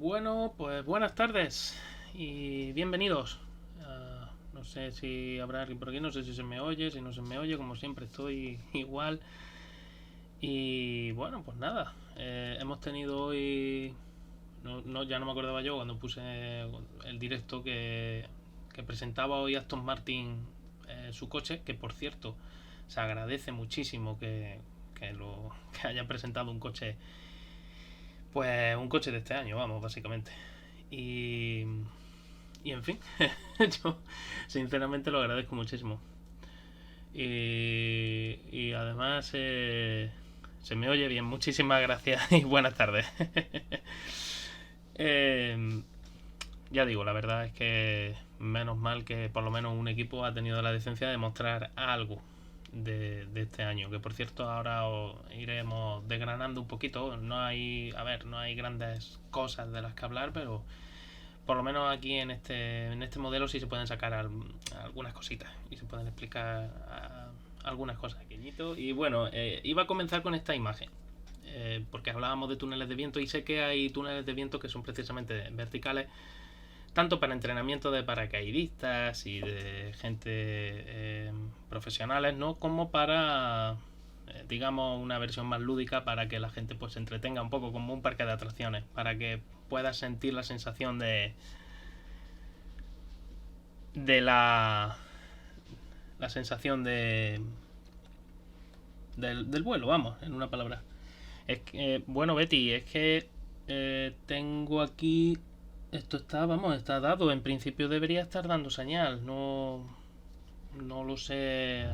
Bueno, pues buenas tardes y bienvenidos. No sé si habrá alguien por aquí, no sé si se me oye, si no se me oye, como siempre estoy igual. Y bueno, pues nada, hemos tenido hoy, ya no me acordaba yo cuando puse el directo que presentaba hoy Aston Martin su coche, que por cierto se agradece muchísimo que hayan presentado un coche, pues un coche de este año, vamos, básicamente. Y, y en fin, yo sinceramente lo agradezco muchísimo. Y además se me oye bien. Muchísimas gracias y buenas tardes. Eh, ya digo, la verdad es que menos mal que por lo menos un equipo ha tenido la decencia de mostrar algo de este año. Que por cierto ahora os iremos desgranando un poquito. No hay, a ver, no hay grandes cosas de las que hablar, pero por lo menos aquí en este modelo sí se pueden sacar algunas cositas y se pueden explicar algunas cosas pequeñito. Y bueno, iba a comenzar con esta imagen. Porque hablábamos de túneles de viento y sé que hay túneles de viento que son precisamente verticales, tanto para entrenamiento de paracaidistas y de gente profesionales, ¿no? Como para, digamos, una versión más lúdica para que la gente pues se entretenga un poco como un parque de atracciones, para que pueda sentir la sensación de la sensación del vuelo, vamos, en una palabra. Es que, bueno, Betty, es que tengo aquí. Esto está, vamos, está dado. En principio debería estar dando señal. No lo sé.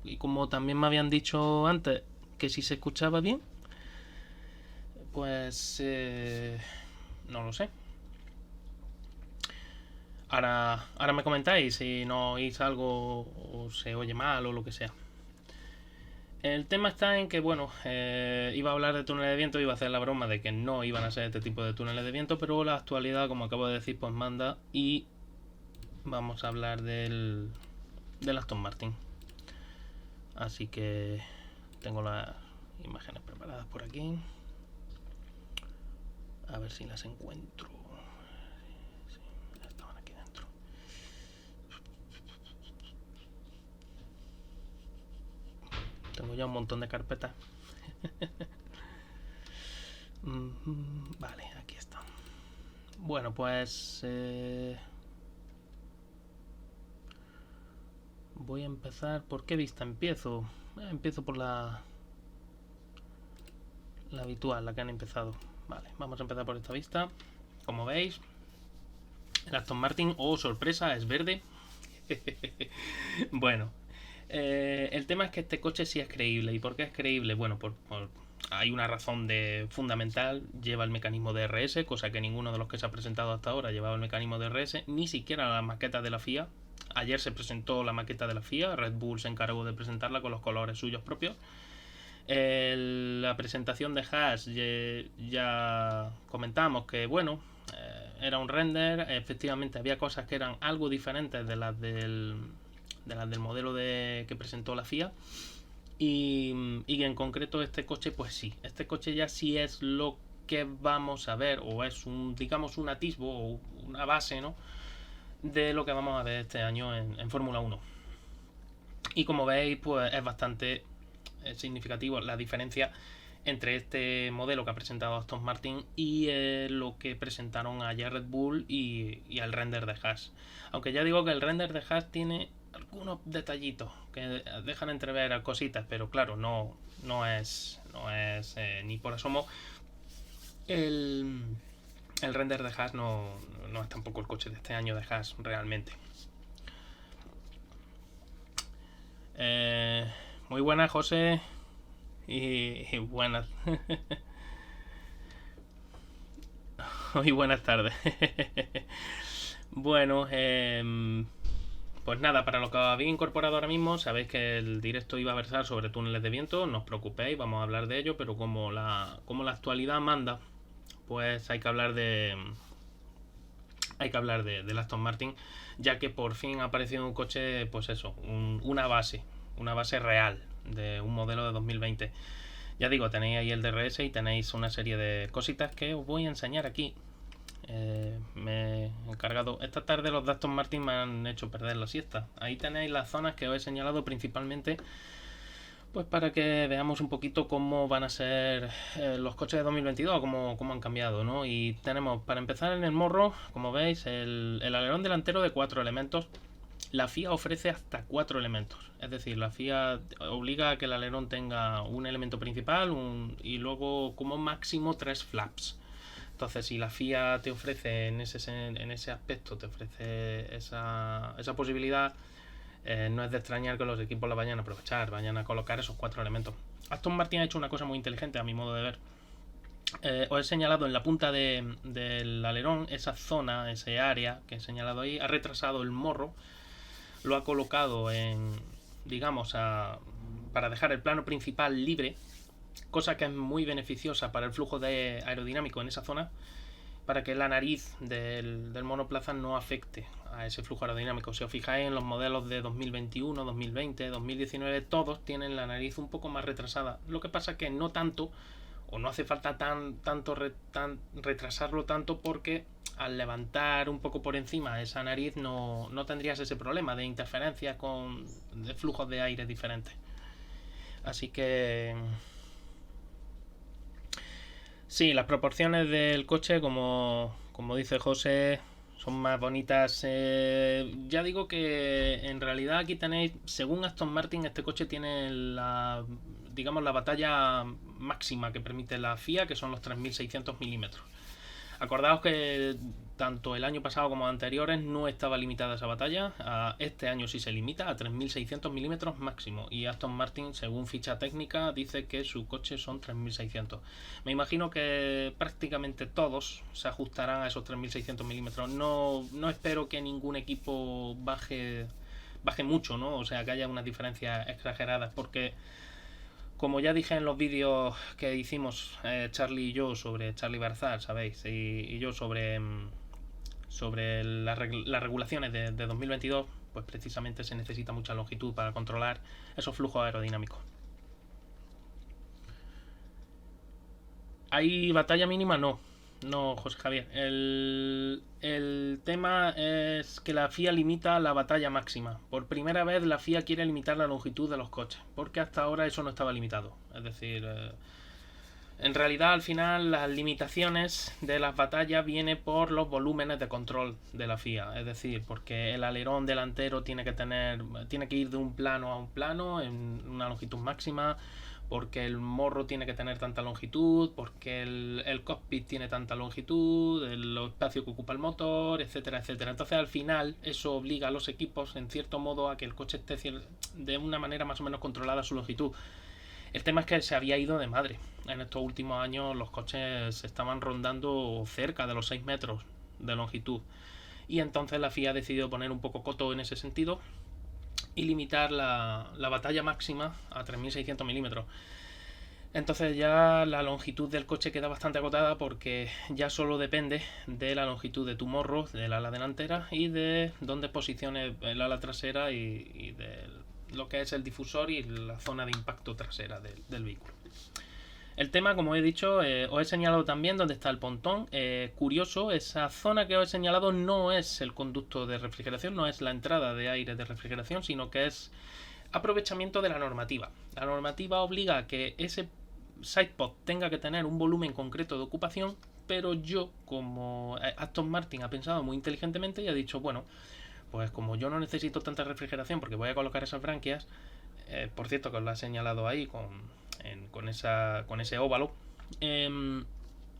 Y como también me habían dicho antes que si se escuchaba bien, pues no lo sé. Ahora me comentáis si no oís algo o se oye mal o lo que sea. El tema está en que, bueno, iba a hablar de túneles de viento, iba a hacer la broma de que no iban a ser este tipo de túneles de viento, pero la actualidad, como acabo de decir, pues manda y vamos a hablar del Aston Martin. Así que tengo las imágenes preparadas por aquí. A ver si las encuentro. Sí, estaban aquí dentro. Tengo ya un montón de carpetas. Vale, aquí está. Bueno, pues voy a empezar. ¿Por qué vista empiezo? Empiezo por la habitual, la que han empezado. Vale, vamos a empezar por esta vista. Como veis, el Aston Martin, oh sorpresa, es verde. Bueno, el tema es que este coche sí es creíble. ¿Y por qué es creíble? Bueno, hay una razón fundamental. Lleva el mecanismo de DRS, cosa que ninguno de los que se ha presentado hasta ahora llevaba el mecanismo de DRS, ni siquiera la maqueta de la FIA. Ayer se presentó la maqueta de la FIA, Red Bull se encargó de presentarla con los colores suyos propios. La presentación de Haas ya comentamos que, bueno, era un render. Efectivamente había cosas que eran algo diferentes de las del modelo que presentó la FIA. Y en concreto este coche, pues sí, este coche ya sí es lo que vamos a ver, o es digamos un atisbo o una base, ¿no?, de lo que vamos a ver este año en Fórmula 1. Y como veis, pues es bastante significativo la diferencia entre este modelo que ha presentado Aston Martin y lo que presentaron ayer Red Bull y el render de Haas. Aunque ya digo que el render de Haas tiene algunos detallitos que dejan entrever cositas, pero claro, no es ni por asomo el render de Haas. No es tampoco el coche de este año de Haas realmente. Muy buenas, José, y buenas. Muy buenas tardes. Bueno, pues nada, para lo que había incorporado ahora mismo, sabéis que el directo iba a versar sobre túneles de viento. No os preocupéis, vamos a hablar de ello, pero como la actualidad manda, pues hay que hablar del Aston Martin, ya que por fin ha aparecido un coche, pues eso, una base real de un modelo de 2020. Ya digo, tenéis ahí el DRS y tenéis una serie de cositas que os voy a enseñar aquí. Me he encargado. Esta tarde los de Aston Martin me han hecho perder la siesta. Ahí tenéis las zonas que os he señalado principalmente, pues para que veamos un poquito cómo van a ser los coches de 2022, cómo han cambiado, ¿no? Y tenemos, para empezar, en el morro, como veis, el alerón delantero de 4 elementos. La FIA ofrece hasta 4 elementos. Es decir, la FIA obliga a que el alerón tenga un elemento principal y luego como máximo 3 flaps. Entonces, si la FIA te ofrece en ese aspecto, te ofrece esa posibilidad, no es de extrañar que los equipos la vayan a aprovechar, vayan a colocar esos 4 elementos. Aston Martin ha hecho una cosa muy inteligente a mi modo de ver. Os he señalado en la punta del alerón esa zona, ese área que he señalado ahí, ha retrasado el morro, lo ha colocado digamos, para dejar el plano principal libre, cosa que es muy beneficiosa para el flujo aerodinámico en esa zona, para que la nariz del monoplaza no afecte a ese flujo aerodinámico. Si os fijáis en los modelos de 2021, 2020, 2019, todos tienen la nariz un poco más retrasada. Lo que pasa que no tanto, o no hace falta retrasarlo tanto, porque al levantar un poco por encima esa nariz no tendrías ese problema de interferencia de flujos de aire diferentes. Así que sí, las proporciones del coche, como dice José, son más bonitas. Ya digo que en realidad aquí tenéis, según Aston Martin, este coche tiene la batalla máxima que permite la FIA, que son los 3600 milímetros. Acordaos que tanto el año pasado como anteriores no estaba limitada esa batalla. Este año sí se limita a 3600 milímetros máximo. Y Aston Martin, según ficha técnica, dice que su coche son 3600. Me imagino que prácticamente todos se ajustarán a esos 3600 milímetros. No espero que ningún equipo baje mucho, ¿no? O sea, que haya unas diferencias exageradas, porque como ya dije en los vídeos que hicimos Charlie y yo sobre Charlie Barzal, ¿sabéis? Y yo sobre las regulaciones de 2022, pues precisamente se necesita mucha longitud para controlar esos flujos aerodinámicos. ¿Hay batalla mínima? No, José Javier. El tema es que la FIA limita la batalla máxima. Por primera vez la FIA quiere limitar la longitud de los coches, porque hasta ahora eso no estaba limitado. Es decir, en realidad al final las limitaciones de las batallas vienen por los volúmenes de control de la FIA. Es decir, porque el alerón delantero tiene que ir de un plano a un plano en una longitud máxima, porque el morro tiene que tener tanta longitud, porque el cockpit tiene tanta longitud, el espacio que ocupa el motor, etcétera, etcétera. Entonces al final eso obliga a los equipos en cierto modo a que el coche esté de una manera más o menos controlada su longitud. El tema es que se había ido de madre. En estos últimos años los coches estaban rondando cerca de los 6 metros de longitud, y entonces la FIA ha decidido poner un poco coto en ese sentido y limitar la batalla máxima a 3600 milímetros. Entonces ya la longitud del coche queda bastante agotada, porque ya solo depende de la longitud de tu morro, del ala delantera, y de dónde posiciones el ala trasera y de lo que es el difusor y la zona de impacto trasera del vehículo. El tema, como he dicho, os he señalado también dónde está el pontón. Curioso, esa zona que os he señalado no es el conducto de refrigeración, no es la entrada de aire de refrigeración, sino que es aprovechamiento de la normativa. La normativa obliga a que ese sidepod tenga que tener un volumen concreto de ocupación, pero como Aston Martin ha pensado muy inteligentemente y ha dicho, bueno, pues como yo no necesito tanta refrigeración porque voy a colocar esas branquias, por cierto que os lo he señalado ahí con ese óvalo,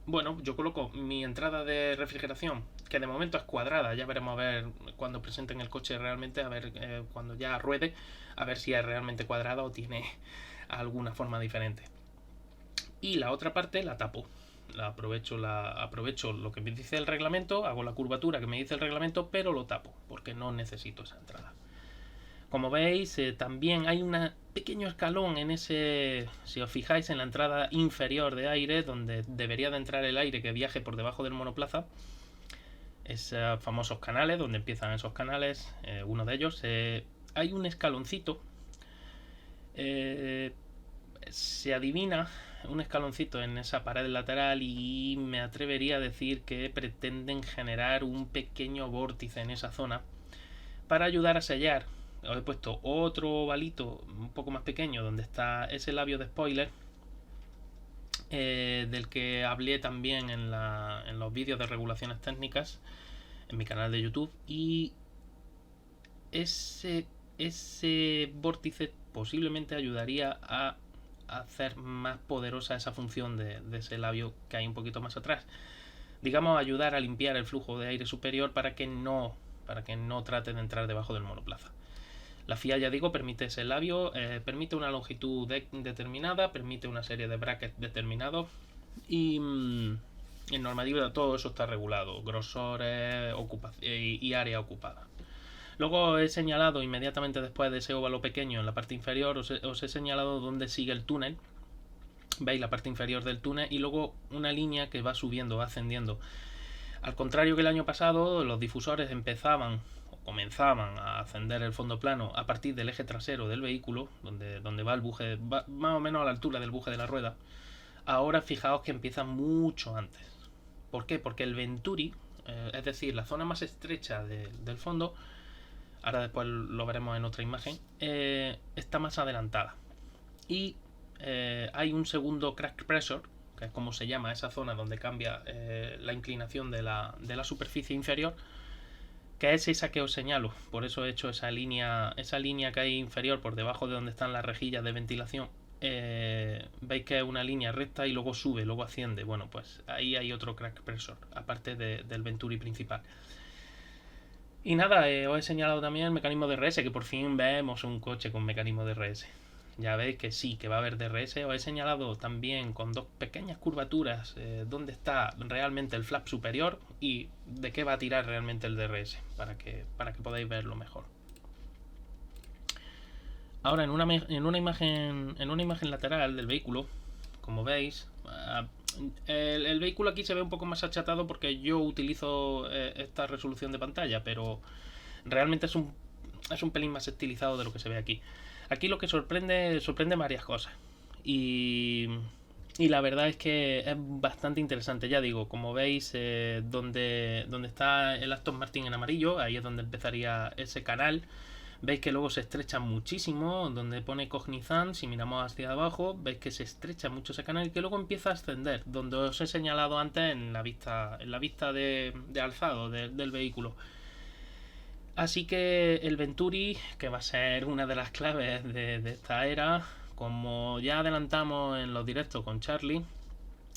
bueno, yo coloco mi entrada de refrigeración, que de momento es cuadrada. Ya veremos a ver cuando presenten el coche realmente, a ver cuando ya ruede, a ver si es realmente cuadrada o tiene alguna forma diferente. Y la otra parte la tapo. Aprovecho lo que me dice el reglamento, hago la curvatura que me dice el reglamento, pero lo tapo porque no necesito esa entrada. Como veis, también hay un pequeño escalón en ese, si os fijáis, en la entrada inferior de aire, donde debería de entrar el aire que viaje por debajo del monoplaza. Esos famosos canales, donde empiezan esos canales, uno de ellos, hay un escaloncito. Se adivina un escaloncito en esa pared lateral y me atrevería a decir que pretenden generar un pequeño vórtice en esa zona para ayudar a sellar. Os he puesto otro ovalito un poco más pequeño donde está ese labio de spoiler, del que hablé también en los vídeos de regulaciones técnicas en mi canal de YouTube, y ese vórtice posiblemente ayudaría a hacer más poderosa esa función de ese labio que hay un poquito más atrás. Digamos, ayudar a limpiar el flujo de aire superior para que no trate de entrar debajo del monoplaza. La FIA, ya digo, permite ese labio, permite una longitud determinada, permite una serie de brackets determinados, y en normativa todo eso está regulado, grosores y área ocupada. Luego he señalado inmediatamente después de ese óvalo pequeño en la parte inferior, os he señalado dónde sigue el túnel. Veis la parte inferior del túnel y luego una línea que va subiendo, va ascendiendo. Al contrario que el año pasado, los difusores comenzaban a ascender el fondo plano a partir del eje trasero del vehículo, donde va el buje, va más o menos a la altura del buje de la rueda. Ahora fijaos que empieza mucho antes. ¿Por qué? Porque el Venturi, es decir, la zona más estrecha del fondo, ahora después lo veremos en otra imagen, está más adelantada. Y hay un segundo crack pressure, que es como se llama esa zona donde cambia la inclinación de la superficie inferior, que es esa que os señalo. Por eso he hecho esa línea que hay inferior por debajo de donde están las rejillas de ventilación. Veis que es una línea recta y luego sube, luego asciende. Bueno, pues ahí hay otro crack pressure, aparte del Venturi principal. Y nada, os he señalado también el mecanismo de DRS, que por fin vemos un coche con mecanismo de DRS. Ya veis que sí, que va a haber DRS. Os he señalado también con dos pequeñas curvaturas dónde está realmente el flap superior y de qué va a tirar realmente el DRS, para que podáis verlo mejor. Ahora en una imagen lateral del vehículo, como veis, el vehículo aquí se ve un poco más achatado porque yo utilizo esta resolución de pantalla, pero realmente es un pelín más estilizado de lo que se ve aquí. Aquí lo que sorprende varias cosas. Y la verdad es que es bastante interesante. Ya digo, como veis, donde está el Aston Martin en amarillo, ahí es donde empezaría ese canal. Veis que luego se estrecha muchísimo, donde pone Cognizant. Si miramos hacia abajo, veis que se estrecha mucho ese canal y que luego empieza a ascender, donde os he señalado antes en la vista de alzado del vehículo. Así que el Venturi, que va a ser una de las claves de esta era, como ya adelantamos en los directos con Charlie,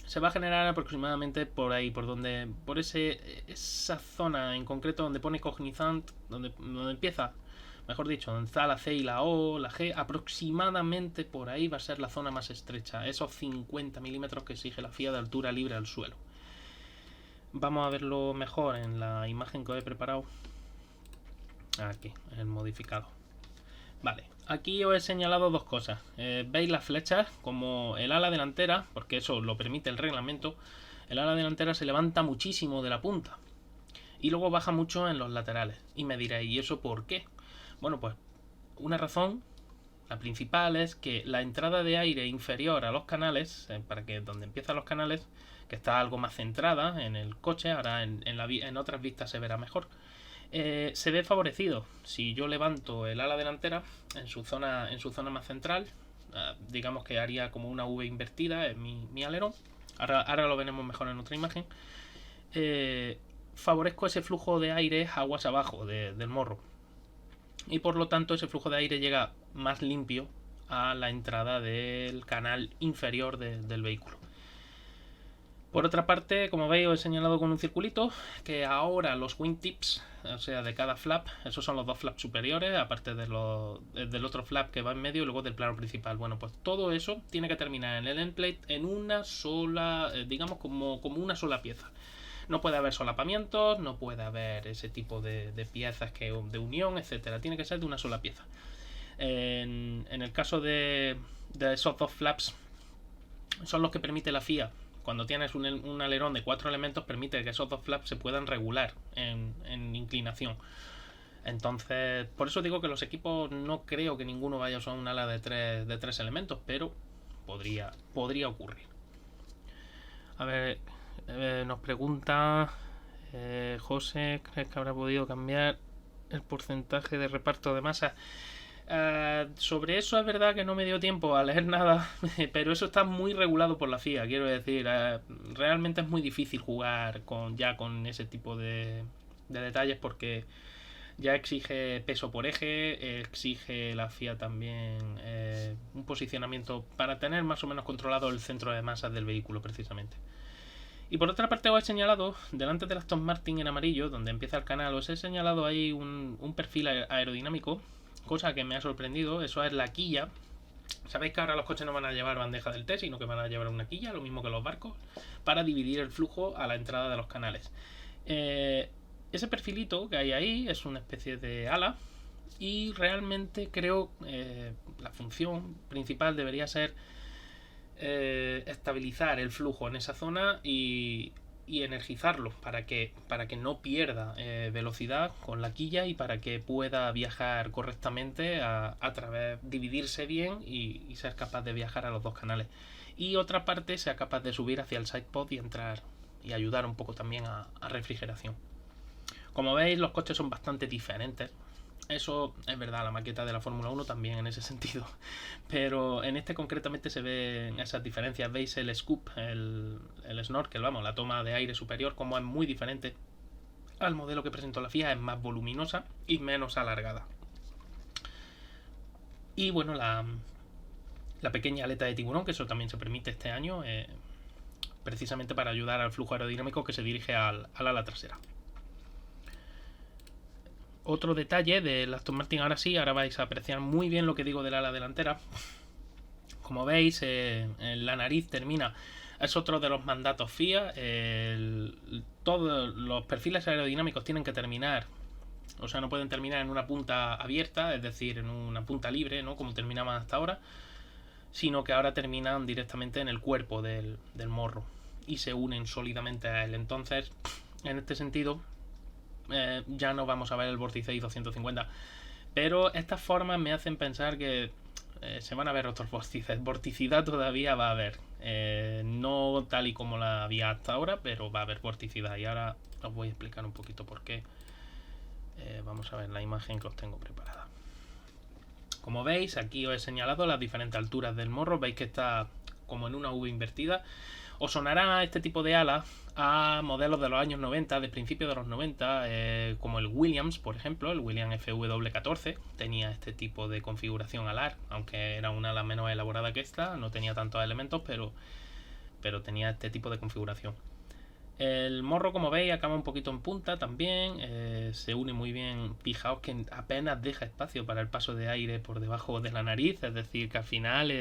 se va a generar aproximadamente por ahí, por esa zona en concreto donde pone Cognizant, donde empieza, mejor dicho, donde está la C y la O, la G, aproximadamente por ahí va a ser la zona más estrecha, esos 50 milímetros que exige la FIA de altura libre al suelo. Vamos a verlo mejor en la imagen que os he preparado. Aquí, el modificado. Vale, aquí os he señalado dos cosas. Veis las flechas, como el ala delantera, porque eso lo permite el reglamento. El ala delantera se levanta muchísimo de la punta y luego baja mucho en los laterales. Y me diréis, ¿y eso por qué? Bueno, pues una razón, la principal, es que la entrada de aire inferior a los canales, para que donde empiezan los canales, que está algo más centrada en el coche, ahora en otras vistas se verá mejor, se ve favorecido. Si yo levanto el ala delantera en su zona más central, digamos que haría como una V invertida en mi alerón. Ahora lo veremos mejor en otra imagen. Favorezco ese flujo de aire aguas abajo del morro, y por lo tanto ese flujo de aire llega más limpio a la entrada del canal inferior del vehículo. Por otra parte, como veis, os he señalado con un circulito que ahora los wingtips, o sea, de cada flap, esos son los dos flaps superiores, aparte del otro flap que va en medio y luego del plano principal. Bueno, pues todo eso tiene que terminar en el endplate en una sola, digamos como una sola pieza. No puede haber solapamientos, no puede haber ese tipo de piezas de unión, etcétera. Tiene que ser de una sola pieza. En el caso de esos dos flaps, son los que permite la FIA. Cuando tienes un alerón de 4 elementos, permite que esos dos flaps se puedan regular en inclinación. Entonces, por eso digo que los equipos no creo que ninguno vaya a usar un ala de tres elementos, pero podría ocurrir. A ver, nos pregunta José, ¿crees que habrá podido cambiar el porcentaje de reparto de masa? Sobre eso es verdad que no me dio tiempo a leer nada, pero eso está muy regulado por la FIA, quiero decir, realmente es muy difícil jugar con ese tipo de detalles porque ya exige peso por eje, exige la FIA también un posicionamiento para tener más o menos controlado el centro de masas del vehículo precisamente. Y por otra parte os he señalado, delante del Aston Martin en amarillo, donde empieza el canal, os he señalado ahí un perfil aerodinámico, cosa que me ha sorprendido, eso es la quilla. Sabéis que ahora los coches no van a llevar bandeja del té, sino que van a llevar una quilla, lo mismo que los barcos, para dividir el flujo a la entrada de los canales. Ese perfilito que hay ahí es una especie de ala y realmente creo la función principal debería ser estabilizar el flujo en esa zona y energizarlo para que no pierda velocidad con la quilla y para que pueda viajar correctamente a través, dividirse bien y ser capaz de viajar a los dos canales. Y otra parte sea capaz de subir hacia el sidepod y entrar y ayudar un poco también a refrigeración. Como veis, los coches son bastante diferentes. Eso es verdad, la maqueta de la Fórmula 1 también en ese sentido. Pero en este concretamente se ven esas diferencias. Veis el scoop, el snorkel, vamos, la toma de aire superior, como es muy diferente al modelo que presentó la FIA. Es más voluminosa y menos alargada. Y bueno, la pequeña aleta de tiburón, que eso también se permite este año, precisamente para ayudar al flujo aerodinámico que se dirige al ala trasera. Otro detalle del Aston Martin, ahora vais a apreciar muy bien lo que digo del ala delantera. Como veis, la nariz termina, es otro de los mandatos FIA. Todos los perfiles aerodinámicos tienen que terminar, o sea, no pueden terminar en una punta abierta, es decir, en una punta libre, ¿no? Como terminaban hasta ahora, sino que ahora terminan directamente en el cuerpo del morro y se unen sólidamente a él. Entonces, en este sentido, ya no vamos a ver el vórtice I-250, pero estas formas me hacen pensar que se van a ver otros vórtices. Vorticidad todavía va a haber, no tal y como la había hasta ahora, pero va a haber vorticidad y ahora os voy a explicar un poquito por qué. Vamos a ver la imagen que os tengo preparada. Como veis, aquí os he señalado las diferentes alturas del morro. Veis que está como en una V invertida. Os sonará este tipo de alas a modelos de los años 90, de principios de los 90, como el Williams, por ejemplo. El Williams FW14 tenía este tipo de configuración alar, aunque era una ala menos elaborada que esta, no tenía tantos elementos, pero tenía este tipo de configuración. El morro, como veis, acaba un poquito en punta también, se une muy bien. Fijaos que apenas deja espacio para el paso de aire por debajo de la nariz, es decir, que al final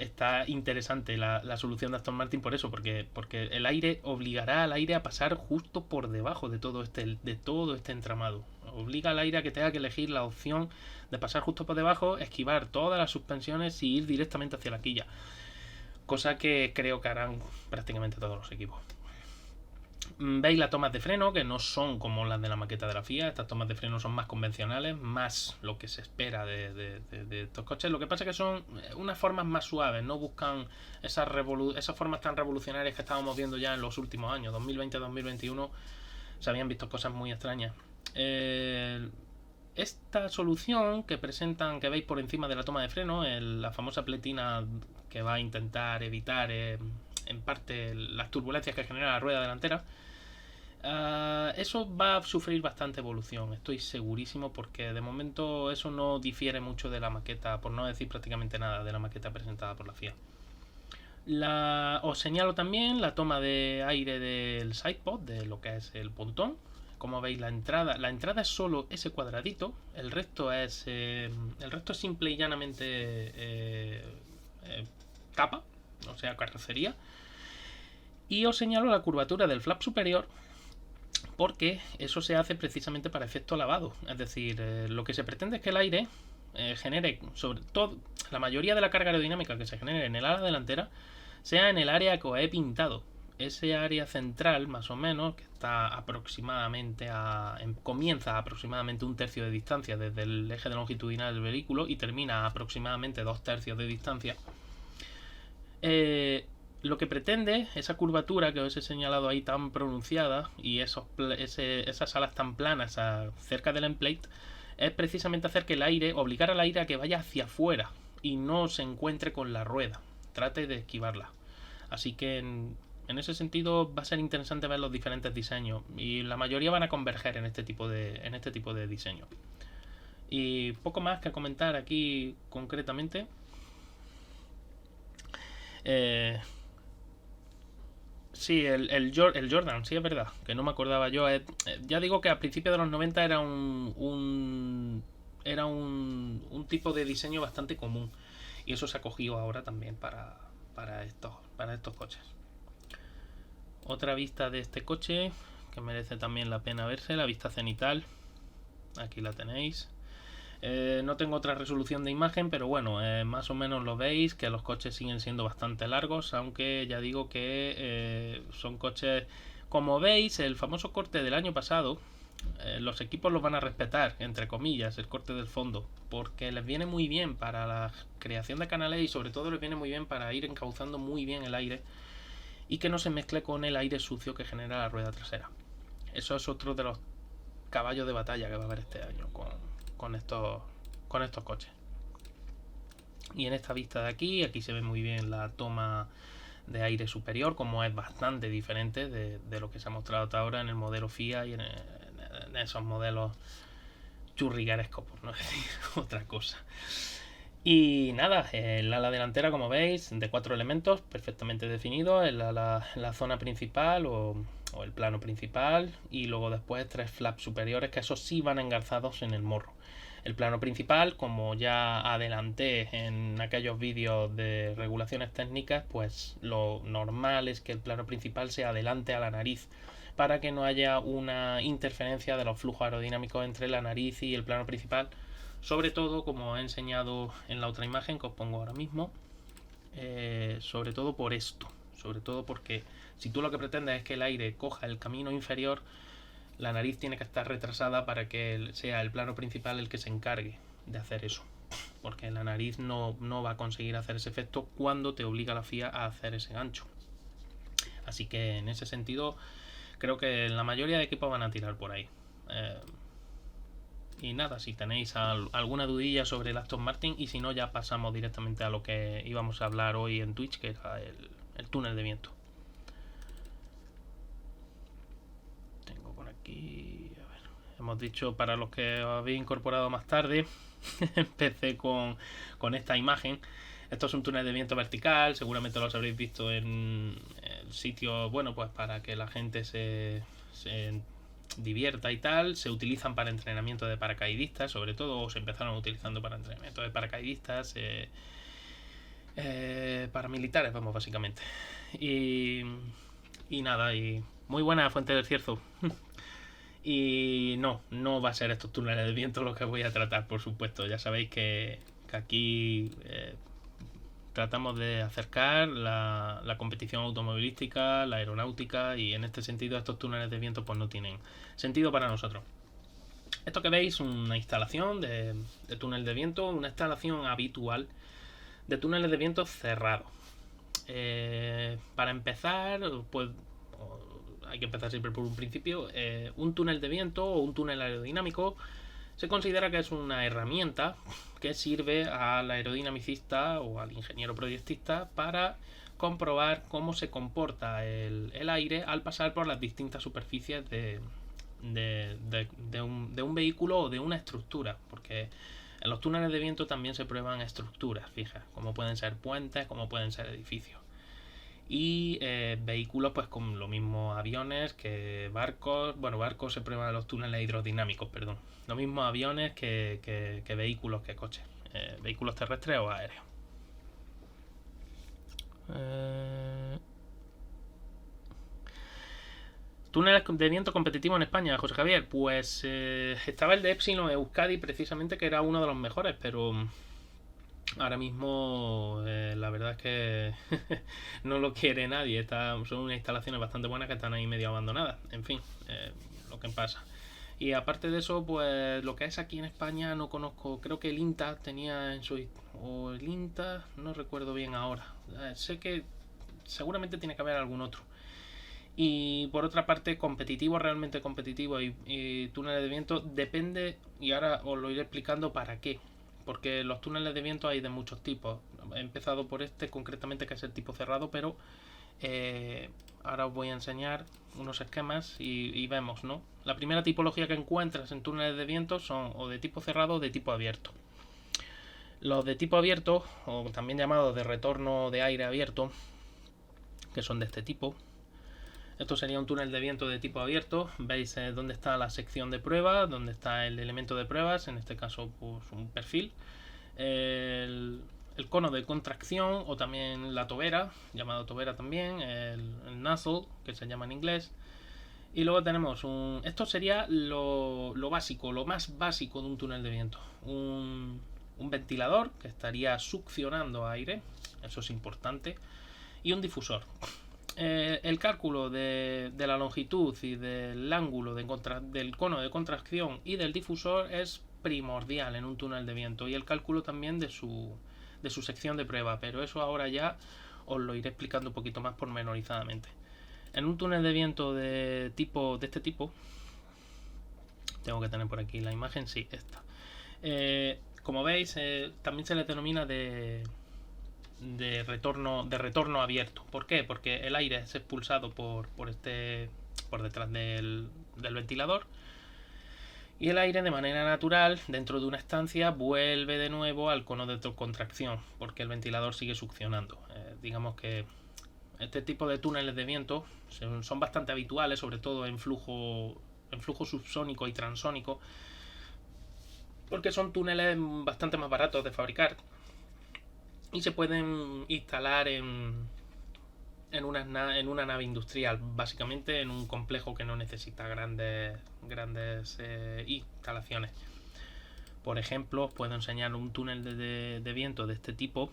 está interesante la solución de Aston Martin por eso, porque el aire obligará al aire a pasar justo por debajo de todo este entramado. Obliga al aire a que tenga que elegir la opción de pasar justo por debajo, esquivar todas las suspensiones y ir directamente hacia la quilla. Cosa que creo que harán prácticamente todos los equipos. Veis las tomas de freno, que no son como las de la maqueta de la FIA. Estas tomas de freno son más convencionales, más lo que se espera de estos coches. Lo que pasa es que son unas formas más suaves, no buscan esas formas tan revolucionarias que estábamos viendo ya en los últimos años. 2020-2021 se habían visto cosas muy extrañas. Esta solución que presentan, que veis por encima de la toma de freno, la famosa pletina que va a intentar evitar en parte las turbulencias que genera la rueda delantera, eso va a sufrir bastante evolución, estoy segurísimo, porque de momento eso no difiere mucho de la maqueta, por no decir prácticamente nada de la maqueta presentada por la FIA. Os señalo tambitambién la toma de aire del sidepod, de lo que es el pontón. Como veis, la entrada es solo ese cuadradito, el resto es simple y llanamente capa, o sea, carrocería. Y os señalo la curvatura del flap superior, porque eso se hace precisamente para efecto lavado. Es decir, lo que se pretende es que el aire genere, sobre todo, la mayoría de la carga aerodinámica que se genere en el ala delantera, sea en el área que os he pintado. ese área central, más o menos, que está aproximadamente comienza a aproximadamente 1/3 de distancia desde el eje de longitudinal del vehículo y termina a aproximadamente 2/3 de distancia. Lo que pretende esa curvatura que os he señalado ahí tan pronunciada y esas alas tan planas cerca del endplate es precisamente hacer que obligar al aire a que vaya hacia afuera y no se encuentre con la rueda, trate de esquivarla. Así que en ese sentido va a ser interesante ver los diferentes diseños y la mayoría van a converger en este tipo de diseño. Y poco más que comentar aquí concretamente. Sí, el Jordan, sí es verdad, que no me acordaba yo. Ya digo que a principios de los 90 era un tipo de diseño bastante común y eso se ha cogido ahora también para estos coches. Otra vista de este coche que merece también la pena verse, la vista cenital. Aquí la tenéis. No tengo otra resolución de imagen, pero bueno, más o menos lo veis, que los coches siguen siendo bastante largos, aunque ya digo que son coches, como veis, el famoso corte del año pasado, los equipos los van a respetar, entre comillas, el corte del fondo, porque les viene muy bien para la creación de canales y sobre todo les viene muy bien para ir encauzando muy bien el aire y que no se mezcle con el aire sucio que genera la rueda trasera. Eso es otro de los caballos de batalla que va a haber este año con estos coches. Y en esta vista de aquí se ve muy bien la toma de aire superior, como es bastante diferente de lo que se ha mostrado hasta ahora en el modelo FIA y en esos modelos churriguerescos, por no decir otra cosa. Y nada, el ala delantera, como veis, de 4 elementos perfectamente definidos, la zona principal o el plano principal, y luego después 3 flaps superiores, que esos sí van engarzados en el morro. El plano principal, como ya adelanté en aquellos vídeos de regulaciones técnicas, pues lo normal es que el plano principal se adelante a la nariz para que no haya una interferencia de los flujos aerodinámicos entre la nariz y el plano principal, sobre todo, como he enseñado en la otra imagen que os pongo ahora mismo, sobre todo por esto, sobre todo porque si tú lo que pretendes es que el aire coja el camino inferior, la nariz tiene que estar retrasada para que sea el plano principal el que se encargue de hacer eso, porque la nariz no va a conseguir hacer ese efecto cuando te obliga la FIA a hacer ese gancho. Así que en ese sentido creo que la mayoría de equipos van a tirar por ahí. Y nada, si tenéis alguna dudilla sobre el Aston Martin, y si no, ya pasamos directamente a lo que íbamos a hablar hoy en Twitch, que era el túnel de viento. Tengo por aquí, a ver, hemos dicho, para los que os habéis incorporado más tarde, empecé con esta imagen. Esto es un túnel de viento vertical, seguramente los habréis visto en el sitio, bueno, pues para que la gente se divierta y tal. Se utilizan para entrenamiento de paracaidistas, sobre todo, o se empezaron utilizando para entrenamiento de paracaidistas, paramilitares, vamos, básicamente. Y nada, y muy buena Fuente del Cierzo. Y no va a ser estos túneles de viento los que voy a tratar, por supuesto. Ya sabéis que aquí tratamos de acercar la competición automovilística, la aeronáutica, y en este sentido estos túneles de viento pues no tienen sentido para nosotros. Esto que veis, una instalación de túnel de viento, una instalación habitual de túneles de viento cerrados. Para empezar, pues hay que empezar siempre por un principio. Un túnel de viento o un túnel aerodinámico se considera que es una herramienta que sirve al aerodinamicista o al ingeniero proyectista para comprobar cómo se comporta el aire al pasar por las distintas superficies de un vehículo o de una estructura, porque en los túneles de viento también se prueban estructuras fijas, como pueden ser puentes, como pueden ser edificios. Y vehículos, pues con lo mismo aviones que barcos. Bueno, barcos se prueban en los túneles hidrodinámicos, perdón. Lo mismo aviones que vehículos, que coches. Vehículos terrestres o aéreos. Túneles de viento competitivo en España, José Javier. Pues estaba el de Epsilon Euskadi, precisamente, que era uno de los mejores, pero Ahora mismo la verdad es que no lo quiere nadie. Son unas instalaciones bastante buenas que están ahí medio abandonadas. En fin, lo que pasa. Y aparte de eso, pues lo que es aquí en España no conozco. Creo que el INTA tenía en su... O el INTA, no recuerdo bien ahora. Sé que seguramente tiene que haber algún otro. Y por otra parte, competitivo, realmente competitivo y túneles de viento, depende, y ahora os lo iré explicando para qué. Porque los túneles de viento hay de muchos tipos. He empezado por este concretamente, que es el tipo cerrado, pero eh, ahora os voy a enseñar unos esquemas y vemos, ¿no? La primera tipología que encuentras en túneles de viento son o de tipo cerrado o de tipo abierto. Los de tipo abierto, o también llamados de retorno de aire abierto, que son de este tipo. Esto sería un túnel de viento de tipo abierto. Veis dónde está la sección de prueba, dónde está el elemento de pruebas, en este caso pues un perfil. El cono de contracción o también la tobera, llamado tobera también, el nozzle, que se llama en inglés. Y luego tenemos esto sería lo básico, lo más básico de un túnel de viento. Un ventilador que estaría succionando aire, eso es importante, y un difusor. El cálculo de la longitud y del ángulo del cono de contracción y del difusor es primordial en un túnel de viento, y el cálculo también de su sección de prueba, pero eso ahora ya os lo iré explicando un poquito más pormenorizadamente. En un túnel de viento de este tipo, tengo que tener por aquí la imagen, sí, esta. Como veis, también se le denomina de retorno abierto. ¿Por qué? Porque el aire es expulsado por detrás del ventilador, y el aire de manera natural dentro de una estancia vuelve de nuevo al cono de contracción, porque el ventilador sigue succionando. Digamos que este tipo de túneles de viento son bastante habituales, sobre todo en flujo subsónico y transónico, porque son túneles bastante más baratos de fabricar y se pueden instalar en una nave industrial, básicamente en un complejo que no necesita grandes instalaciones. Por ejemplo, os puedo enseñar un túnel de viento de este tipo.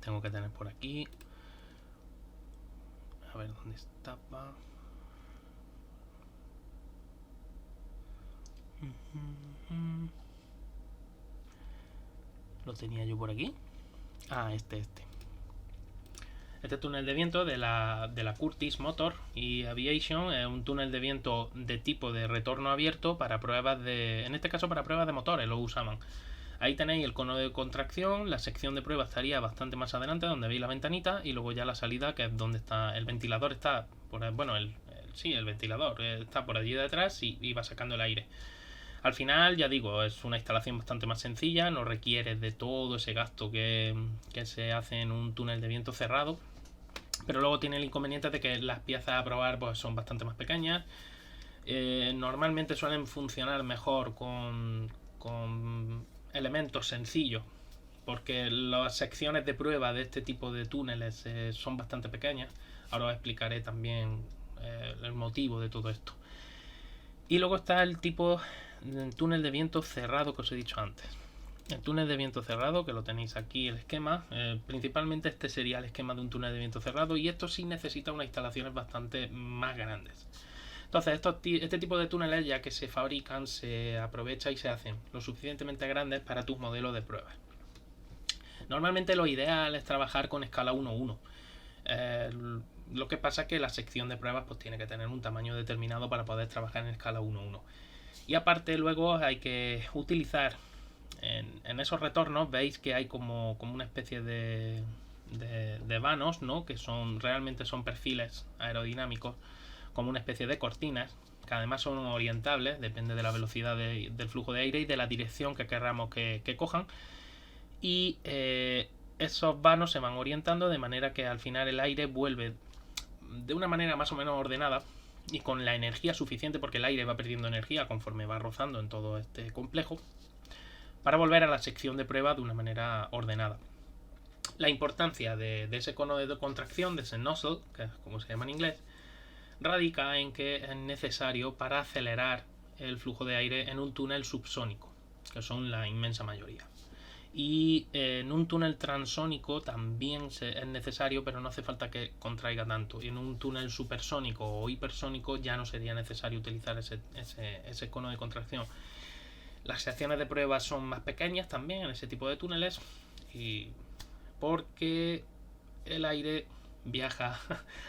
Tengo que tener por aquí. A ver dónde estaba. Lo tenía yo por aquí. Ah, este. Este túnel de viento de la Curtiss Motor y Aviation es un túnel de viento de tipo de retorno abierto para pruebas en este caso para pruebas de motores lo usaban. Ahí tenéis el cono de contracción, la sección de prueba estaría bastante más adelante donde veis la ventanita, y luego ya la salida, que es donde está el ventilador, está por, bueno, el ventilador está por allí detrás y va sacando el aire. Al final, ya digo, es una instalación bastante más sencilla, no requiere de todo ese gasto que se hace en un túnel de viento cerrado, pero luego tiene el inconveniente de que las piezas a probar pues, son bastante más pequeñas. Normalmente suelen funcionar mejor con elementos sencillos, porque las secciones de prueba de este tipo de túneles son bastante pequeñas. Ahora os explicaré también el motivo de todo esto. Y luego está el tipo de túnel de viento cerrado que os he dicho antes. El túnel de viento cerrado, que lo tenéis aquí el esquema, principalmente este sería el esquema de un túnel de viento cerrado, y esto sí necesita unas instalaciones bastante más grandes. Entonces, este tipo de túneles, ya que se fabrican, se aprovecha y se hacen lo suficientemente grandes para tus modelos de pruebas. Normalmente lo ideal es trabajar con escala 1:1. Lo que pasa es que la sección de pruebas pues tiene que tener un tamaño determinado para poder trabajar en escala 1:1. Y aparte luego hay que utilizar en esos retornos, veis que hay como una especie de vanos, ¿no? Que realmente son perfiles aerodinámicos, como una especie de cortinas, que además son orientables, depende de la velocidad del flujo de aire y de la dirección que queramos que cojan. Y esos vanos se van orientando de manera que al final el aire vuelve de una manera más o menos ordenada y con la energía suficiente, porque el aire va perdiendo energía conforme va rozando en todo este complejo, para volver a la sección de prueba de una manera ordenada. La importancia de ese cono de contracción, de ese nozzle, que es como se llama en inglés, radica en que es necesario para acelerar el flujo de aire en un túnel subsónico, que son la inmensa mayoría. Y en un túnel transónico también es necesario, pero no hace falta que contraiga tanto. Y en un túnel supersónico o hipersónico ya no sería necesario utilizar ese cono de contracción. Las secciones de prueba son más pequeñas también en ese tipo de túneles, y porque el aire viaja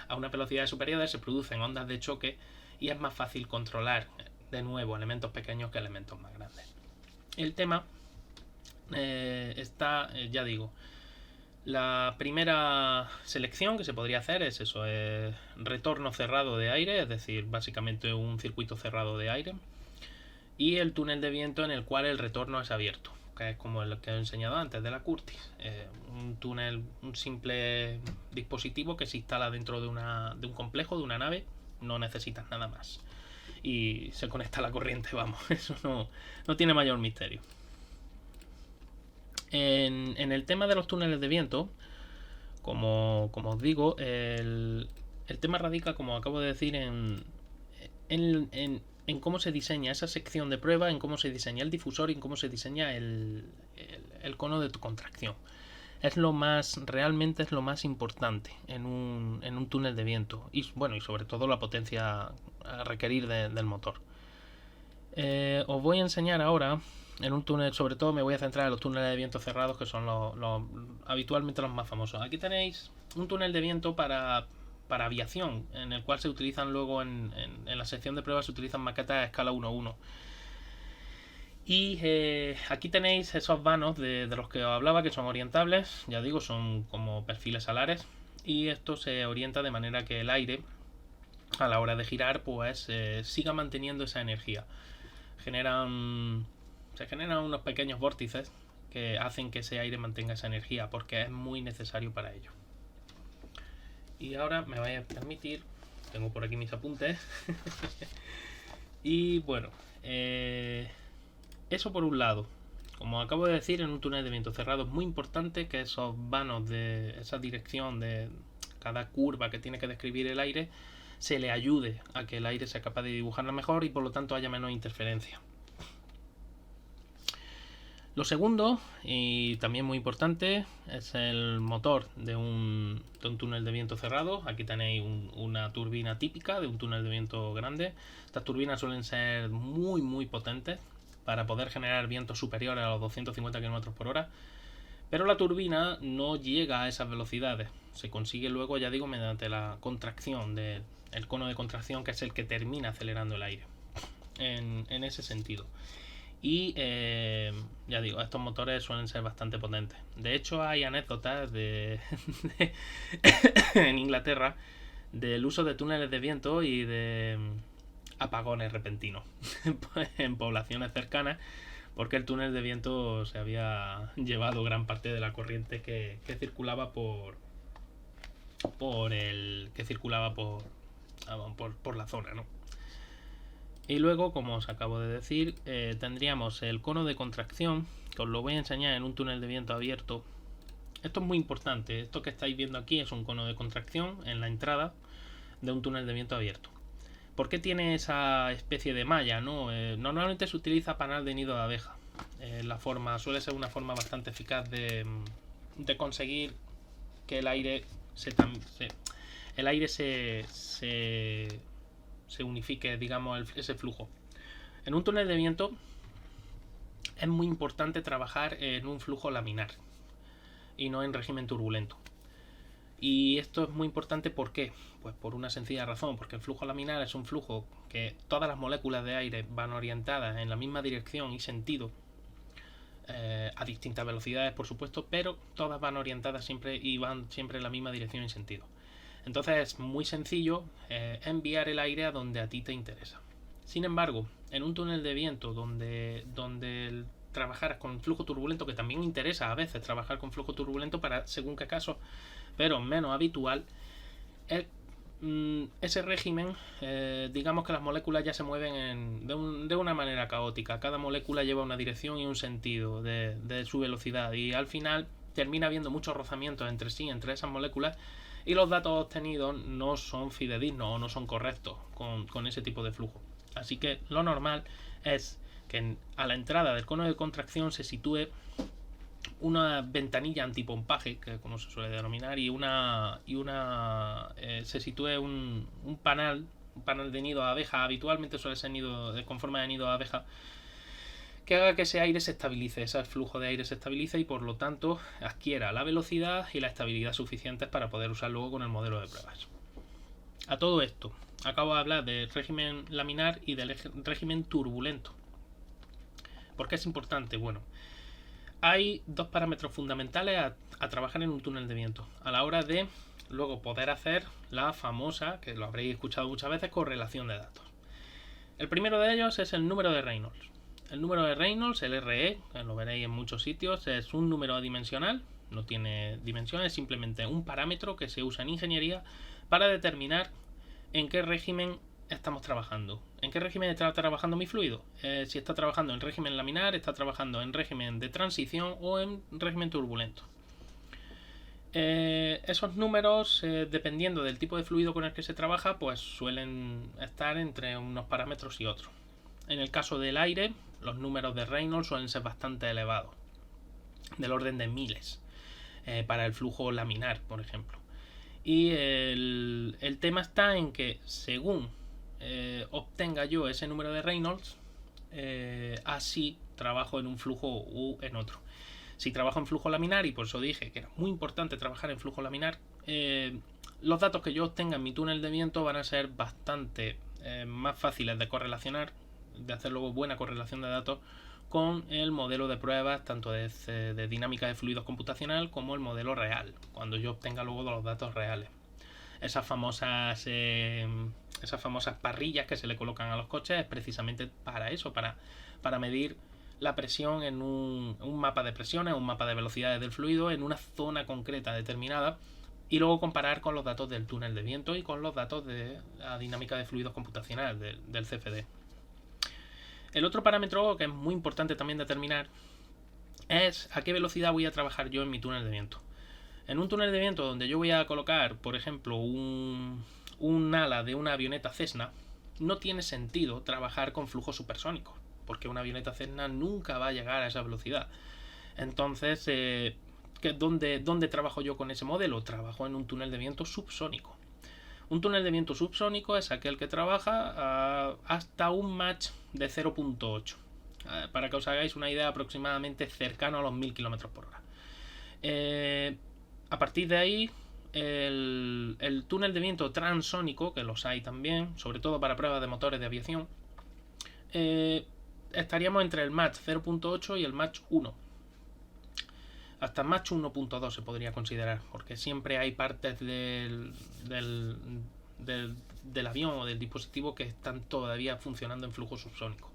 a unas velocidades superiores, se producen ondas de choque y es más fácil controlar de nuevo elementos pequeños que elementos más grandes. El tema está, ya digo, la primera selección que se podría hacer es eso, retorno cerrado de aire, es decir, básicamente un circuito cerrado de aire, y el túnel de viento en el cual el retorno es abierto, que es como el que he enseñado antes de la Curtis. Un túnel, un simple dispositivo que se instala dentro de un complejo, de una nave, no necesitas nada más. Y se conecta a la corriente, vamos, eso no tiene mayor misterio. En el tema de los túneles de viento, como os digo, el tema radica, como acabo de decir, en cómo se diseña esa sección de prueba, en cómo se diseña el difusor y en cómo se diseña el cono de contracción. Realmente es lo más importante en un túnel de viento, y bueno, y sobre todo la potencia a requerir del motor. Os voy a enseñar ahora en un túnel, sobre todo me voy a centrar en los túneles de viento cerrados, que son habitualmente los más famosos. Aquí tenéis un túnel de viento para aviación, en el cual se utilizan luego en la sección de pruebas, se utilizan maquetas a escala 1:1. Y aquí tenéis esos vanos de los que os hablaba, que son orientables, ya digo, son como perfiles alares, y esto se orienta de manera que el aire, a la hora de girar, pues siga manteniendo esa energía. Se generan unos pequeños vórtices que hacen que ese aire mantenga esa energía, porque es muy necesario para ello. Y ahora me vais a permitir, tengo por aquí mis apuntes. Y bueno, eso por un lado. Como acabo de decir, en un túnel de viento cerrado es muy importante que esos vanos de esa dirección de cada curva que tiene que describir el aire se le ayude a que el aire sea capaz de dibujarla mejor y por lo tanto haya menos interferencia. Lo segundo, y también muy importante, es el motor de un túnel de viento cerrado. Aquí tenéis una turbina típica de un túnel de viento grande. Estas turbinas suelen ser muy potentes para poder generar vientos superiores a los 250 km/h, pero la turbina no llega a esas velocidades. Se consigue luego, ya digo, mediante la contracción del cono de contracción, que es el que termina acelerando el aire en ese sentido. Y ya digo, estos motores suelen ser bastante potentes. De hecho, hay anécdotas en Inglaterra del uso de túneles de viento y de apagones repentinos en poblaciones cercanas, porque el túnel de viento se había llevado gran parte de la corriente que circulaba por la zona, ¿no? Y luego, como os acabo de decir, tendríamos el cono de contracción, que os lo voy a enseñar en un túnel de viento abierto. Esto es muy importante. Esto que estáis viendo aquí es un cono de contracción en la entrada de un túnel de viento abierto. ¿Por qué tiene esa especie de malla, ¿no? Normalmente se utiliza panal de nido de abeja. Suele ser una forma bastante eficaz de conseguir que el aire se unifique, digamos, ese flujo. En un túnel de viento es muy importante trabajar en un flujo laminar y no en régimen turbulento. Y esto es muy importante, ¿por qué? Pues por una sencilla razón, porque el flujo laminar es un flujo que todas las moléculas de aire van orientadas en la misma dirección y sentido, a distintas velocidades, por supuesto, pero todas van orientadas siempre y van siempre en la misma dirección y sentido. Entonces es muy sencillo enviar el aire a donde a ti te interesa. Sin embargo, en un túnel de viento donde trabajaras con flujo turbulento, que también interesa a veces trabajar con flujo turbulento para según qué caso, pero menos habitual, ese régimen, digamos que las moléculas ya se mueven de una manera caótica. Cada molécula lleva una dirección y un sentido de su velocidad, y al final termina habiendo muchos rozamientos entre sí, entre esas moléculas, y los datos obtenidos no son fidedignos o no son correctos con ese tipo de flujo. Así que lo normal es que a la entrada del cono de contracción se sitúe una ventanilla antipompaje, que como se suele denominar, se sitúe un panel de nido de abeja. Habitualmente suele ser nido con forma de nido de abeja, que haga que ese aire se estabilice, ese flujo de aire se estabilice y por lo tanto adquiera la velocidad y la estabilidad suficientes para poder usar luego con el modelo de pruebas. A todo esto, acabo de hablar del régimen laminar y del régimen turbulento. ¿Por qué es importante? Bueno, hay dos parámetros fundamentales a trabajar en un túnel de viento a la hora de luego poder hacer la famosa, que lo habréis escuchado muchas veces, correlación de datos. El primero de ellos es el número de Reynolds. El número de Reynolds, el RE, que lo veréis en muchos sitios, es un número adimensional, no tiene dimensiones, es simplemente un parámetro que se usa en ingeniería para determinar en qué régimen estamos trabajando. ¿En qué régimen está trabajando mi fluido? Si está trabajando en régimen laminar, está trabajando en régimen de transición o en régimen turbulento. Esos números, dependiendo del tipo de fluido con el que se trabaja, pues suelen estar entre unos parámetros y otros. En el caso del aire, los números de Reynolds suelen ser bastante elevados, del orden de miles, para el flujo laminar, por ejemplo. Y el tema está en que según obtenga yo ese número de Reynolds, así trabajo en un flujo u en otro. Si trabajo en flujo laminar, y por eso dije que era muy importante trabajar en flujo laminar, los datos que yo obtenga en mi túnel de viento van a ser bastante más fáciles de correlacionar, de hacer luego buena correlación de datos con el modelo de pruebas, tanto de dinámica de fluidos computacional como el modelo real, cuando yo obtenga luego los datos reales. Esas famosas parrillas que se le colocan a los coches es precisamente para eso, para medir la presión en un mapa de presiones, un mapa de velocidades del fluido en una zona concreta determinada, y luego comparar con los datos del túnel de viento y con los datos de la dinámica de fluidos computacional del CFD. El otro parámetro que es muy importante también determinar es a qué velocidad voy a trabajar yo en mi túnel de viento. En un túnel de viento donde yo voy a colocar, por ejemplo, un ala de una avioneta Cessna, no tiene sentido trabajar con flujos supersónicos, porque una avioneta Cessna nunca va a llegar a esa velocidad. Entonces, ¿dónde trabajo yo con ese modelo? Trabajo en un túnel de viento subsónico. Un túnel de viento subsónico es aquel que trabaja hasta un Mach de 0.8. Para que os hagáis una idea, aproximadamente cercano a los 1000 km por hora. A partir de ahí, el túnel de viento transónico, que los hay también, sobre todo para pruebas de motores de aviación, estaríamos entre el Mach 0.8 y el Mach 1. Hasta Mach 1.2 se podría considerar, porque siempre hay partes del avión o del dispositivo que están todavía funcionando en flujo subsónico.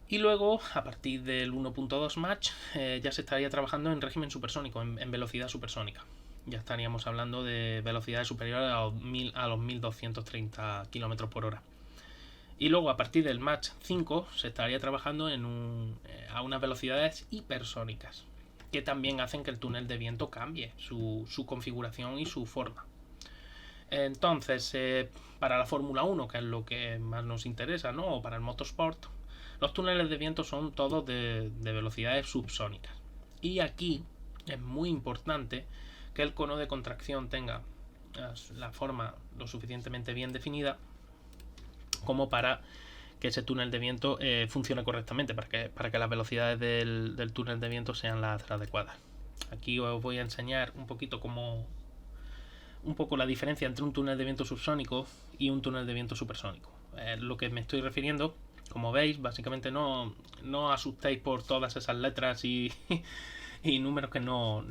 Y luego, a partir del 1.2 Mach, ya se estaría trabajando en régimen supersónico, en velocidad supersónica. Ya estaríamos hablando de velocidades superiores a los 1230 km por hora. Y luego, a partir del Mach 5, se estaría trabajando a unas velocidades hipersónicas, que también hacen que el túnel de viento cambie su configuración y su forma. Entonces, para la Fórmula 1, que es lo que más nos interesa, ¿no? O para el motorsport, los túneles de viento son todos de velocidades subsónicas. Y aquí es muy importante que el cono de contracción tenga la forma lo suficientemente bien definida como para que ese túnel de viento funcione correctamente, para que las velocidades del túnel de viento sean las adecuadas. Aquí os voy a enseñar un poco la diferencia entre un túnel de viento subsónico y un túnel de viento supersónico. Lo que me estoy refiriendo, como veis, básicamente no asustéis por todas esas letras y números que no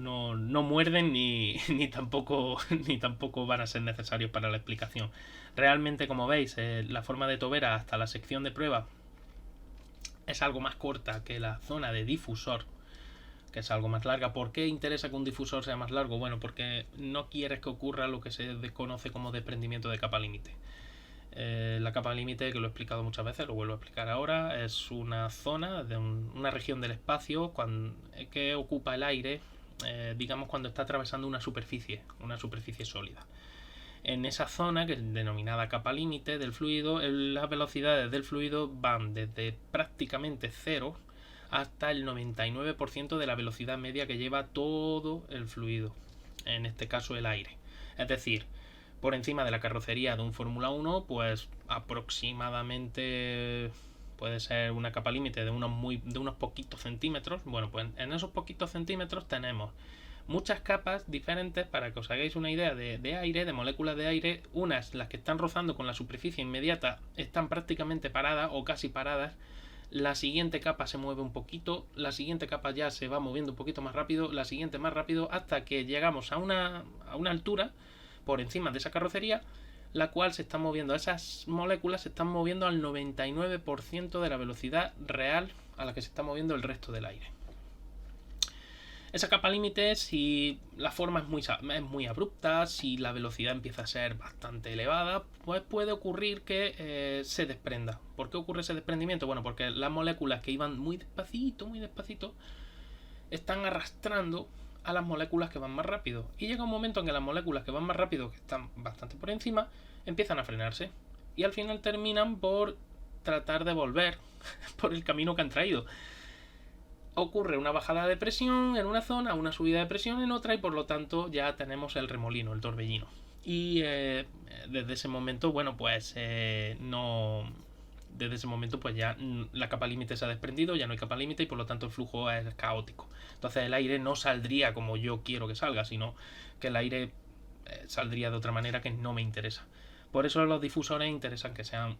muerden ni tampoco van a ser necesarios para la explicación. Realmente, como veis, la forma de tobera hasta la sección de prueba es algo más corta que la zona de difusor, que es algo más larga. ¿Por qué interesa que un difusor sea más largo? Bueno, porque no quieres que ocurra lo que se desconoce como desprendimiento de capa límite. La capa límite, que lo he explicado muchas veces, lo vuelvo a explicar ahora, es una zona de una región del espacio que ocupa el aire, digamos, cuando está atravesando una superficie sólida. En esa zona, que es denominada capa límite del fluido, las velocidades del fluido van desde prácticamente 0 hasta el 99% de la velocidad media que lleva todo el fluido, en este caso el aire. Es decir, por encima de la carrocería de un Fórmula 1, pues aproximadamente puede ser una capa límite de unos poquitos centímetros. Bueno, pues en esos poquitos centímetros tenemos muchas capas diferentes para que os hagáis una idea de aire, de moléculas de aire. Unas, las que están rozando con la superficie inmediata, están prácticamente paradas o casi paradas. La siguiente capa se mueve un poquito, la siguiente capa ya se va moviendo un poquito más rápido, la siguiente más rápido, hasta que llegamos a una altura por encima de esa carrocería, la cual se está moviendo, esas moléculas se están moviendo al 99% de la velocidad real a la que se está moviendo el resto del aire. Esa capa límite, si la forma es muy abrupta, si la velocidad empieza a ser bastante elevada, pues puede ocurrir que se desprenda. ¿Por qué ocurre ese desprendimiento? Bueno, porque las moléculas que iban muy despacito, están arrastrando a las moléculas que van más rápido. Y llega un momento en que las moléculas que van más rápido, que están bastante por encima, empiezan a frenarse. Y al final terminan por tratar de volver por el camino que han traído. Ocurre una bajada de presión en una zona, una subida de presión en otra, y por lo tanto ya tenemos el remolino, el torbellino. Y desde ese momento, bueno, pues no... Desde ese momento pues ya la capa límite se ha desprendido, ya no hay capa límite y por lo tanto el flujo es caótico. Entonces el aire no saldría como yo quiero que salga, sino que el aire saldría de otra manera que no me interesa. Por eso los difusores interesan que sean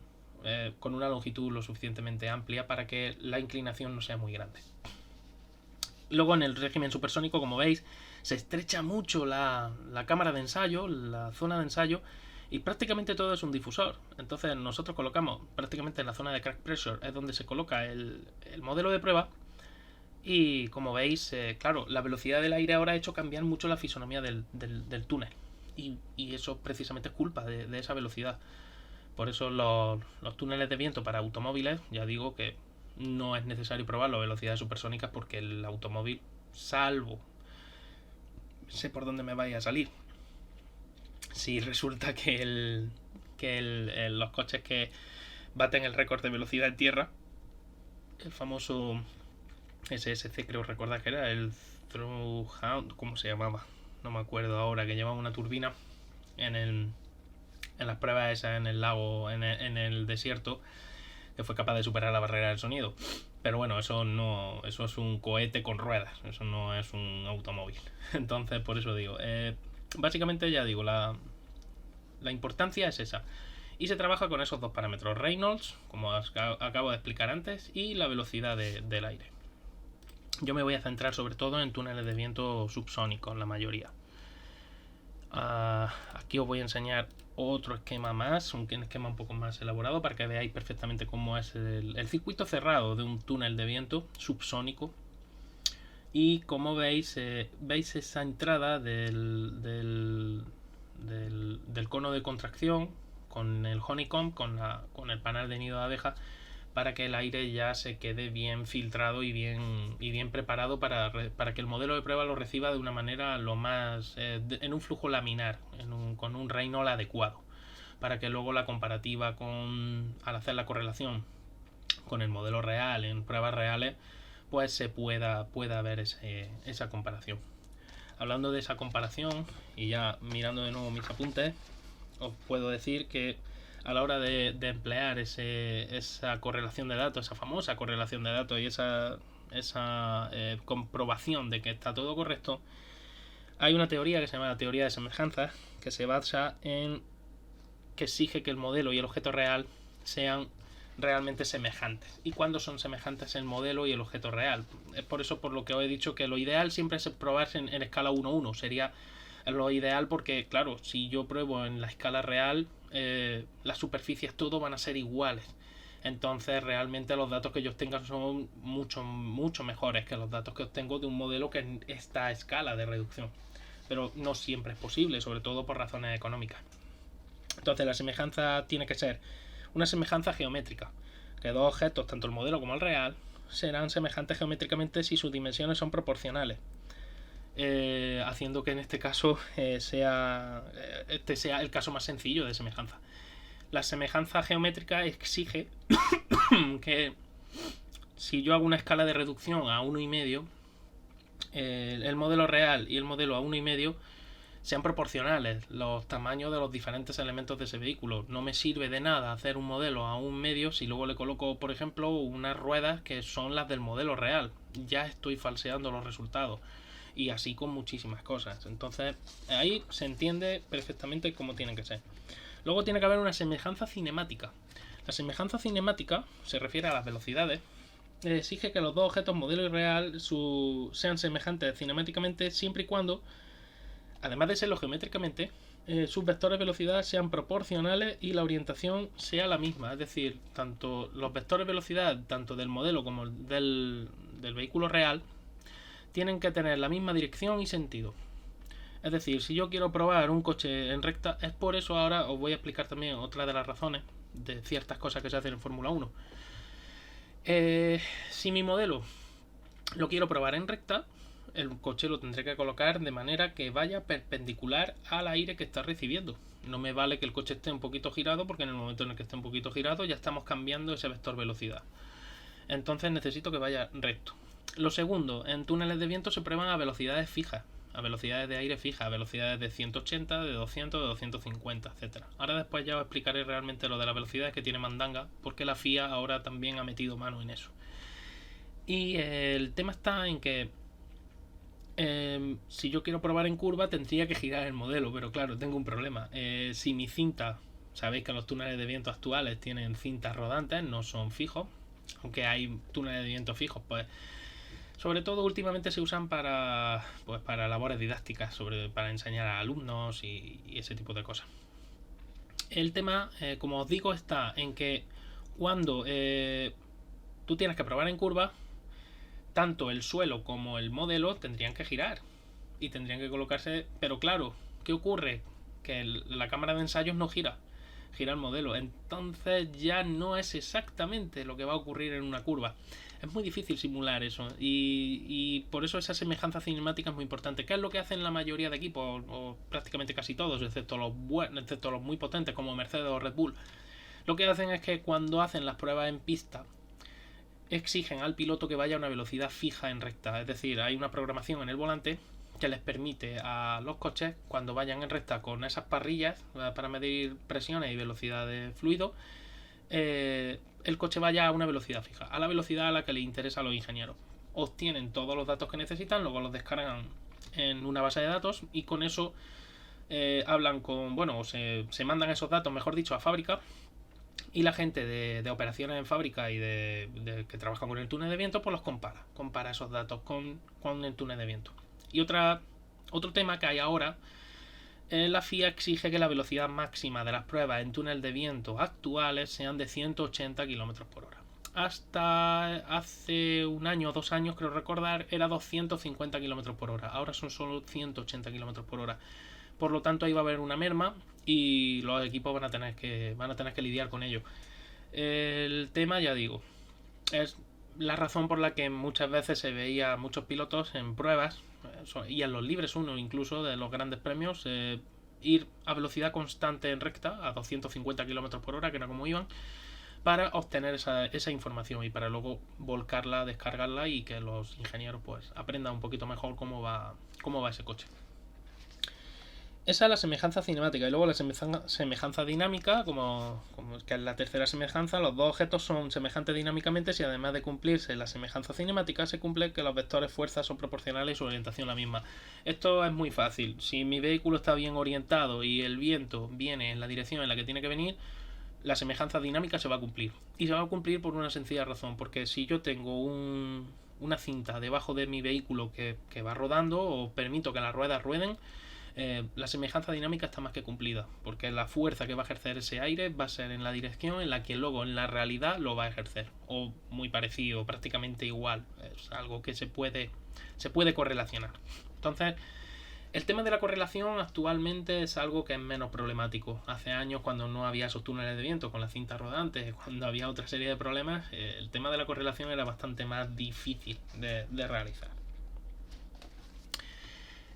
con una longitud lo suficientemente amplia para que la inclinación no sea muy grande. Luego en el régimen supersónico, como veis, se estrecha mucho la cámara de ensayo, la zona de ensayo, y prácticamente todo es un difusor. Entonces nosotros colocamos prácticamente en la zona de crack pressure, es donde se coloca el modelo de prueba. Y como veis, claro, la velocidad del aire ahora ha hecho cambiar mucho la fisonomía del túnel. Y eso precisamente es culpa de esa velocidad. Por eso los túneles de viento para automóviles, ya digo que no es necesario probarlo a velocidades supersónicas, porque el automóvil, salvo sé por dónde me vaya a salir, si resulta que los coches que baten el récord de velocidad en tierra, el famoso SSC, creo recordar que era el Thruhound, ¿cómo se llamaba? No me acuerdo ahora, que llevaba una turbina en las pruebas esas en el lago, en el desierto, que fue capaz de superar la barrera del sonido. Pero bueno, eso es un cohete con ruedas, eso no es un automóvil. Entonces, por eso digo, básicamente ya digo, la importancia es esa. Y se trabaja con esos dos parámetros, Reynolds, como acabo de explicar antes, y la velocidad del aire. Yo me voy a centrar sobre todo en túneles de viento subsónicos, la mayoría. Aquí os voy a enseñar otro esquema más, un esquema un poco más elaborado, para que veáis perfectamente cómo es el circuito cerrado de un túnel de viento subsónico. Y como veis, veis esa entrada del cono de contracción con el honeycomb, con el panal de nido de abeja, para que el aire ya se quede bien filtrado y bien preparado para que el modelo de prueba lo reciba de una manera lo más en un flujo laminar, con un Reynolds adecuado, para que luego la comparativa al hacer la correlación con el modelo real en pruebas reales, pues se pueda ver esa comparación. Hablando de esa comparación, y ya mirando de nuevo mis apuntes, os puedo decir que a la hora de emplear esa correlación de datos, esa famosa correlación de datos y esa comprobación de que está todo correcto, hay una teoría que se llama la teoría de semejanzas, que se basa en que exige que el modelo y el objeto real sean realmente semejantes. ¿Y cuándo son semejantes el modelo y el objeto real? Es por eso por lo que os he dicho que lo ideal siempre es probarse en escala 1:1. Sería lo ideal, porque claro, si yo pruebo en la escala real, las superficies todo van a ser iguales. Entonces realmente los datos que yo obtenga son mucho mejores que los datos que obtengo de un modelo que está a escala de reducción. Pero no siempre es posible, sobre todo por razones económicas. Entonces la semejanza tiene que ser una semejanza geométrica, que dos objetos, tanto el modelo como el real, serán semejantes geométricamente si sus dimensiones son proporcionales, haciendo que en este caso sea el caso más sencillo de semejanza. La semejanza geométrica exige que si yo hago una escala de reducción a 1,5, el modelo real y el modelo a 1,5 sean proporcionales los tamaños de los diferentes elementos de ese vehículo. No me sirve de nada hacer un modelo a 1,5 si luego le coloco, por ejemplo, unas ruedas que son las del modelo real. Ya estoy falseando los resultados. Y así con muchísimas cosas. Entonces ahí se entiende perfectamente cómo tienen que ser. Luego tiene que haber una semejanza cinemática. La semejanza cinemática se refiere a las velocidades. Exige que los dos objetos modelo y real sean semejantes cinemáticamente siempre y cuando, además de serlo geométricamente, sus vectores de velocidad sean proporcionales y la orientación sea la misma. Es decir, tanto los vectores de velocidad, tanto del modelo como del vehículo real, tienen que tener la misma dirección y sentido. Es decir, si yo quiero probar un coche en recta, es por eso ahora os voy a explicar también otra de las razones de ciertas cosas que se hacen en Fórmula 1. Si mi modelo lo quiero probar en recta, el coche lo tendré que colocar de manera que vaya perpendicular al aire que está recibiendo. No me vale que el coche esté un poquito girado, porque en el momento en el que esté un poquito girado ya estamos cambiando ese vector velocidad. Entonces necesito que vaya recto. Lo segundo, en túneles de viento se prueban a velocidades fijas, a velocidades de aire fijas, a velocidades de 180, de 200, de 250, etc. Ahora después ya os explicaré realmente lo de las velocidades que tiene mandanga, porque la FIA ahora también ha metido mano en eso. Y el tema está en que si yo quiero probar en curva tendría que girar el modelo, pero claro, tengo un problema. Si mi cinta, sabéis que los túneles de viento actuales tienen cintas rodantes, no son fijos, aunque hay túneles de viento fijos, pues sobre todo últimamente se usan para labores didácticas, para enseñar a alumnos y ese tipo de cosas. El tema, como os digo, está en que cuando tú tienes que probar en curva, tanto el suelo como el modelo tendrían que girar y tendrían que colocarse, pero claro, ¿qué ocurre? Que la cámara de ensayos no gira el modelo, entonces ya no es exactamente lo que va a ocurrir en una curva. Es muy difícil simular eso y por eso esa semejanza cinemática es muy importante. ¿Qué es lo que hacen la mayoría de equipos, o prácticamente casi todos, excepto los muy potentes como Mercedes o Red Bull? Lo que hacen es que cuando hacen las pruebas en pista exigen al piloto que vaya a una velocidad fija en recta, es decir, hay una programación en el volante que les permite a los coches, cuando vayan en recta con esas parrillas para medir presiones y velocidad de fluido, el coche vaya a una velocidad fija, a la velocidad a la que le interesa a los ingenieros. Obtienen todos los datos que necesitan, luego los descargan en una base de datos y con eso hablan con, se mandan esos datos, mejor dicho, a fábrica, y la gente de operaciones en fábrica y que trabaja con el túnel de viento, pues los compara esos datos con el túnel de viento. Y otro tema que hay ahora, la FIA exige que la velocidad máxima de las pruebas en túnel de viento actuales sean de 180 km por hora. Hasta hace un año o 2 años, creo recordar, era 250 km por hora. Ahora son solo 180 km por hora. Por lo tanto, ahí va a haber una merma y los equipos van a tener que lidiar con ello. El tema, ya digo, es la razón por la que muchas veces se veía muchos pilotos en pruebas y en los libres uno incluso de los grandes premios ir a velocidad constante en recta a 250 km por hora, que era como iban, para obtener esa información y para luego volcarla, descargarla y que los ingenieros pues aprendan un poquito mejor cómo va ese coche. Esa es la semejanza cinemática. Y luego la semejanza dinámica, como que es la tercera semejanza. Los dos objetos son semejantes dinámicamente si además de cumplirse la semejanza cinemática se cumple que los vectores fuerza son proporcionales y su orientación la misma. Esto es muy fácil. Si mi vehículo está bien orientado y el viento viene en la dirección en la que tiene que venir, la semejanza dinámica se va a cumplir. Y se va a cumplir por una sencilla razón. Porque si yo tengo una cinta debajo de mi vehículo que va rodando o permito que las ruedas rueden, la semejanza dinámica está más que cumplida, porque la fuerza que va a ejercer ese aire va a ser en la dirección en la que luego en la realidad lo va a ejercer, o muy parecido, prácticamente igual. Es algo que se puede correlacionar. Entonces, el tema de la correlación actualmente es algo que es menos problemático. Hace años, cuando no había esos túneles de viento con las cintas rodantes, cuando había otra serie de problemas, el tema de la correlación era bastante más difícil de realizar.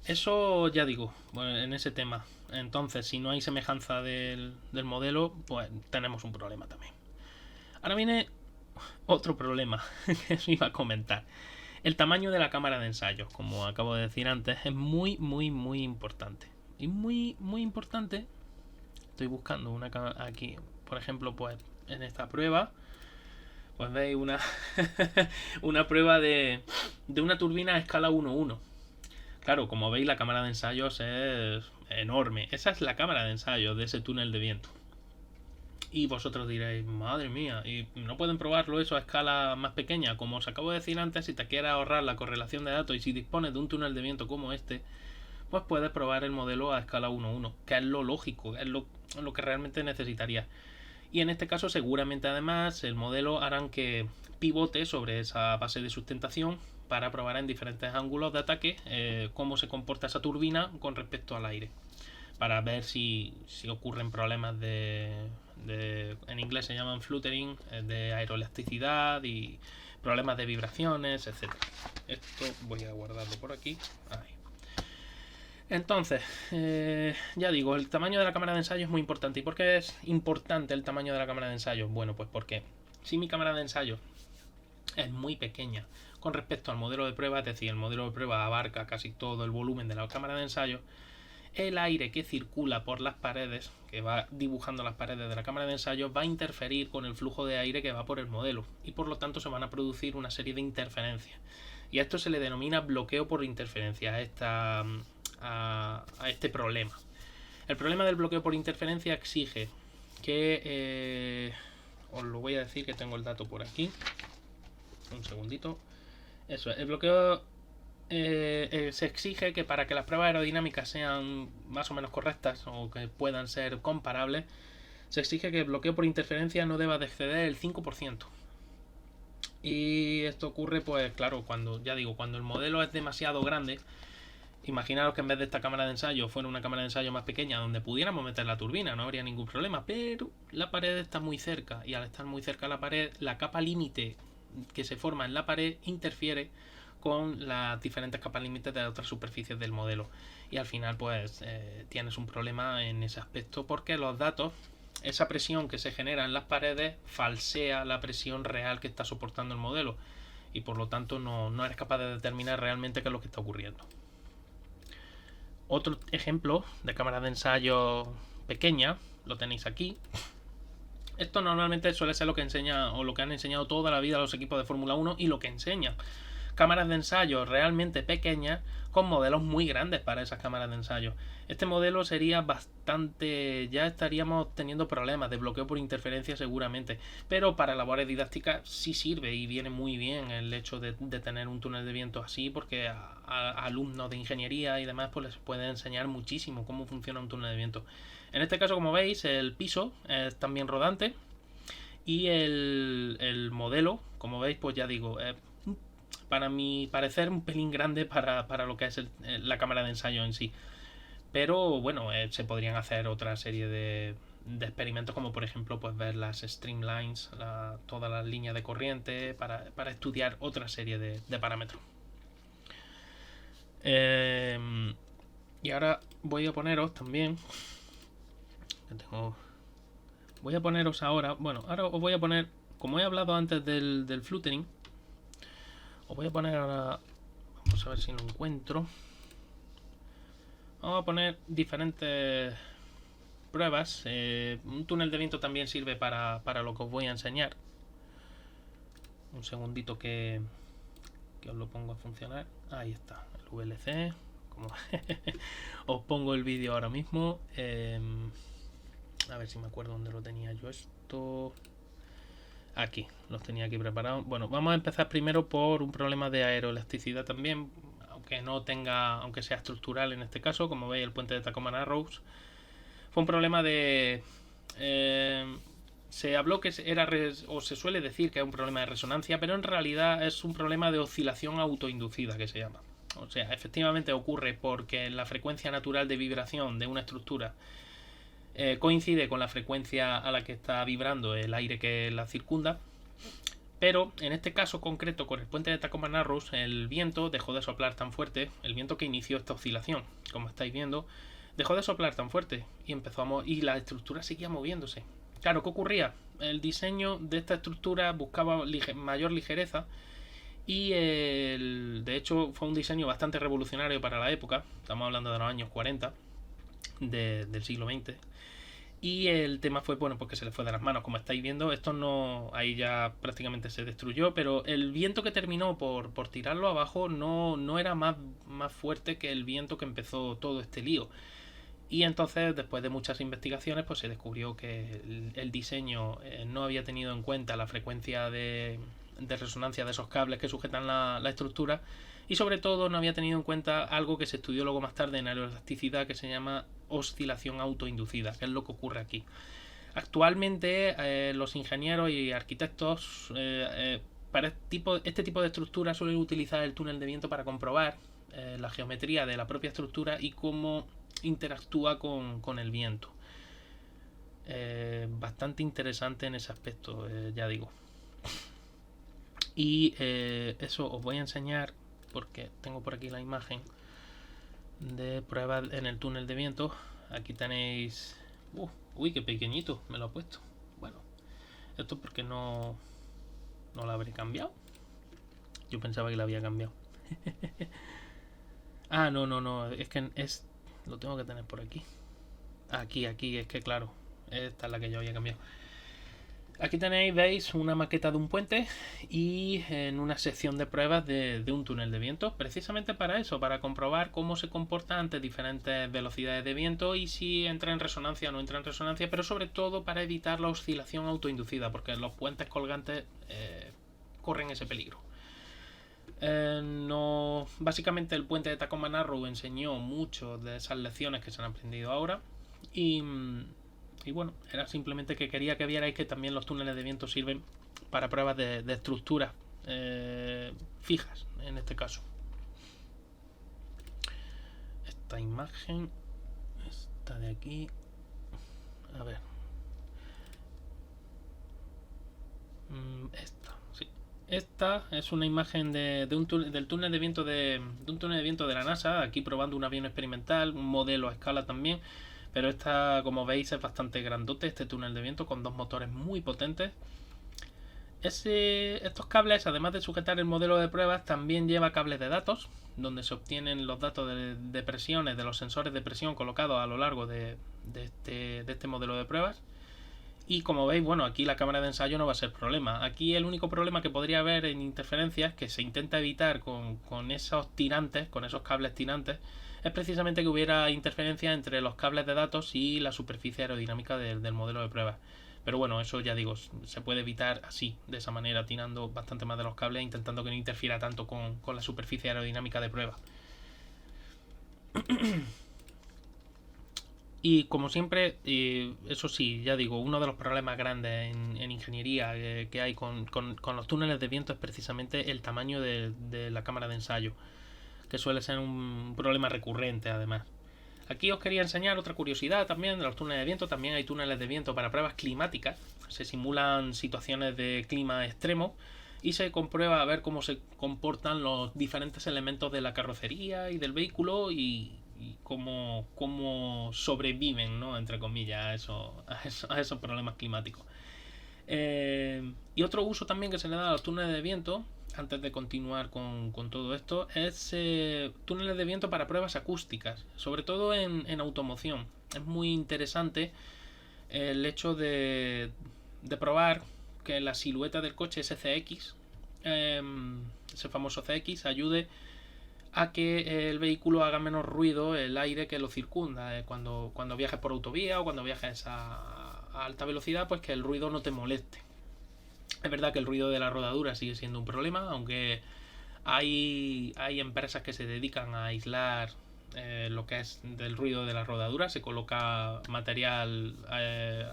Eso ya digo, en ese tema. Entonces, si no hay semejanza del modelo, pues tenemos un problema también. Ahora viene otro problema que os iba a comentar. El tamaño de la cámara de ensayos, como acabo de decir antes, es muy, muy, muy importante. Y muy, muy importante. Estoy buscando una cámara aquí, por ejemplo, pues en esta prueba, pues veis una, una prueba de una turbina a escala 1:1. Claro, como veis, la cámara de ensayos es enorme. Esa es la cámara de ensayos de ese túnel de viento. Y vosotros diréis, madre mía, ¿y no pueden probarlo eso a escala más pequeña? Como os acabo de decir antes, si te quieres ahorrar la correlación de datos y si dispones de un túnel de viento como este, pues puedes probar el modelo a escala 1:1, que es lo lógico, es lo que realmente necesitarías. Y en este caso seguramente además el modelo harán que pivote sobre esa base de sustentación para probar en diferentes ángulos de ataque cómo se comporta esa turbina con respecto al aire, para ver si ocurren problemas en inglés se llaman fluttering, de aeroelasticidad y problemas de vibraciones, etc. Esto voy a guardarlo por aquí. Ahí. Entonces, ya digo, el tamaño de la cámara de ensayo es muy importante. ¿Y por qué es importante el tamaño de la cámara de ensayo? Bueno, pues porque si mi cámara de ensayo es muy pequeña con respecto al modelo de prueba, es decir, el modelo de prueba abarca casi todo el volumen de la cámara de ensayo, el aire que circula por las paredes, que va dibujando las paredes de la cámara de ensayo, va a interferir con el flujo de aire que va por el modelo y por lo tanto se van a producir una serie de interferencias. Y a esto se le denomina bloqueo por interferencia, a este problema. El problema del bloqueo por interferencia exige que os lo voy a decir, que tengo el dato por aquí, un segundito. Eso, el bloqueo se exige que para que las pruebas aerodinámicas sean más o menos correctas o que puedan ser comparables, se exige que el bloqueo por interferencia no deba de exceder el 5%. Y esto ocurre, pues claro, cuando el modelo es demasiado grande. Imaginaros que en vez de esta cámara de ensayo fuera una cámara de ensayo más pequeña donde pudiéramos meter la turbina, no habría ningún problema, pero la pared está muy cerca y al estar muy cerca de la pared, la capa límite que se forma en la pared interfiere con las diferentes capas límites de otras superficies del modelo y al final pues tienes un problema en ese aspecto porque los datos, esa presión que se genera en las paredes falsea la presión real que está soportando el modelo y por lo tanto no eres capaz de determinar realmente qué es lo que está ocurriendo. Otro ejemplo de cámara de ensayo pequeña lo tenéis aquí. Esto normalmente suele ser lo que enseña o lo que han enseñado toda la vida los equipos de Fórmula 1 y lo que enseñan. Cámaras de ensayo realmente pequeñas con modelos muy grandes para esas cámaras de ensayo. Este modelo sería bastante... ya estaríamos teniendo problemas de bloqueo por interferencia seguramente, pero para labores didácticas sí sirve y viene muy bien el hecho de tener un túnel de viento así, porque a alumnos de ingeniería y demás pues les puede enseñar muchísimo cómo funciona un túnel de viento. En este caso, como veis, el piso es también rodante y el modelo, como veis, pues ya digo, para mi parecer un pelín grande para lo que es la cámara de ensayo en sí. Pero bueno, se podrían hacer otra serie de experimentos, como por ejemplo pues ver las streamlines, todas las líneas de corriente, para estudiar otra serie de parámetros. Y ahora voy a poneros también... voy a poneros ahora... Bueno, ahora os voy a poner... Como he hablado antes del fluttering, os voy a poner ahora... Vamos a ver si lo encuentro. Vamos a poner diferentes pruebas. Un túnel de viento también sirve para lo que os voy a enseñar. Un segundito que os lo pongo a funcionar. Ahí está, el VLC. Como os pongo el vídeo ahora mismo. A ver si me acuerdo dónde lo tenía yo esto. Aquí, los tenía aquí preparados. Bueno, vamos a empezar primero por un problema de aeroelasticidad también, aunque sea estructural en este caso. Como veis, el puente de Tacoma Narrows fue un problema de... se habló que era, o se suele decir que es un problema de resonancia, pero en realidad es un problema de oscilación autoinducida, que se llama. O sea, efectivamente ocurre porque la frecuencia natural de vibración de una estructura coincide con la frecuencia a la que está vibrando el aire que la circunda, pero en este caso concreto con el puente de Tacoma Narrows el viento dejó de soplar tan fuerte, el viento que inició esta oscilación, como estáis viendo, dejó de soplar tan fuerte y y la estructura seguía moviéndose. Claro, ¿qué ocurría? El diseño de esta estructura buscaba mayor ligereza y de hecho fue un diseño bastante revolucionario para la época. Estamos hablando de los años 40 del siglo XX. Y el tema fue, bueno, porque se le fue de las manos, como estáis viendo. Esto no, ahí ya prácticamente se destruyó, pero el viento que terminó por tirarlo abajo no era más fuerte que el viento que empezó todo este lío. Y entonces, después de muchas investigaciones, pues se descubrió que el diseño no había tenido en cuenta la frecuencia de resonancia de esos cables que sujetan la estructura, y sobre todo no había tenido en cuenta algo que se estudió luego más tarde en aeroelasticidad, que se llama oscilación autoinducida, que es lo que ocurre aquí. Actualmente los ingenieros y arquitectos para este tipo de estructura suelen utilizar el túnel de viento para comprobar la geometría de la propia estructura y cómo interactúa con el viento. Bastante interesante en ese aspecto, ya digo. Y eso os voy a enseñar, porque tengo por aquí la imagen de prueba en el túnel de viento. Aquí tenéis... uy, qué pequeñito me lo ha puesto. Bueno, esto es porque no lo habré cambiado. Yo pensaba que lo había cambiado. No, es que lo tengo que tener por aquí. Aquí, es que claro, esta es la que yo había cambiado. Aquí tenéis, veis, una maqueta de un puente y en una sección de pruebas de un túnel de viento, precisamente para eso, para comprobar cómo se comporta ante diferentes velocidades de viento y si entra en resonancia o no entra en resonancia, pero sobre todo para evitar la oscilación autoinducida, porque los puentes colgantes corren ese peligro. Básicamente el puente de Tacoma Narrow enseñó mucho de esas lecciones que se han aprendido ahora y bueno, era simplemente que quería que vierais que también los túneles de viento sirven para pruebas de estructuras fijas, en este caso. Esta imagen, esta de aquí, a ver, esta es una imagen del túnel de viento de un túnel de viento de la NASA, aquí probando un avión experimental, un modelo a escala también, pero esta, como veis, es bastante grandote, este túnel de viento con dos motores muy potentes. Estos cables, además de sujetar el modelo de pruebas, también lleva cables de datos, donde se obtienen los datos de presiones de los sensores de presión colocados a lo largo de este modelo de pruebas. Y como veis, bueno, aquí la cámara de ensayo no va a ser problema. Aquí el único problema que podría haber en interferencias, que se intenta evitar con esos tirantes, con esos cables tirantes, es precisamente que hubiera interferencia entre los cables de datos y la superficie aerodinámica del modelo de pruebas. Pero bueno, eso ya digo, se puede evitar así, de esa manera, tirando bastante más de los cables e intentando que no interfiera tanto con la superficie aerodinámica de prueba. Y como siempre, eso sí, ya digo, uno de los problemas grandes en ingeniería que hay con los túneles de viento es precisamente el tamaño de la cámara de ensayo, que suele ser un problema recurrente además. Aquí os quería enseñar otra curiosidad también de los túneles de viento. También hay túneles de viento para pruebas climáticas. Se simulan situaciones de clima extremo y se comprueba a ver cómo se comportan los diferentes elementos de la carrocería y del vehículo y cómo sobreviven, ¿no?, entre comillas, a esos problemas climáticos. Y otro uso también que se le da a los túneles de viento, antes de continuar con todo esto, es túneles de viento para pruebas acústicas, sobre todo en automoción. Es muy interesante el hecho de probar que la silueta del coche, ese CX, ese famoso CX, ayude a que el vehículo haga menos ruido el aire que lo circunda. Cuando viajes por autovía o cuando viajes a alta velocidad, pues que el ruido no te moleste. Es verdad que el ruido de la rodadura sigue siendo un problema, aunque hay empresas que se dedican a aislar lo que es del ruido de la rodadura. Se coloca material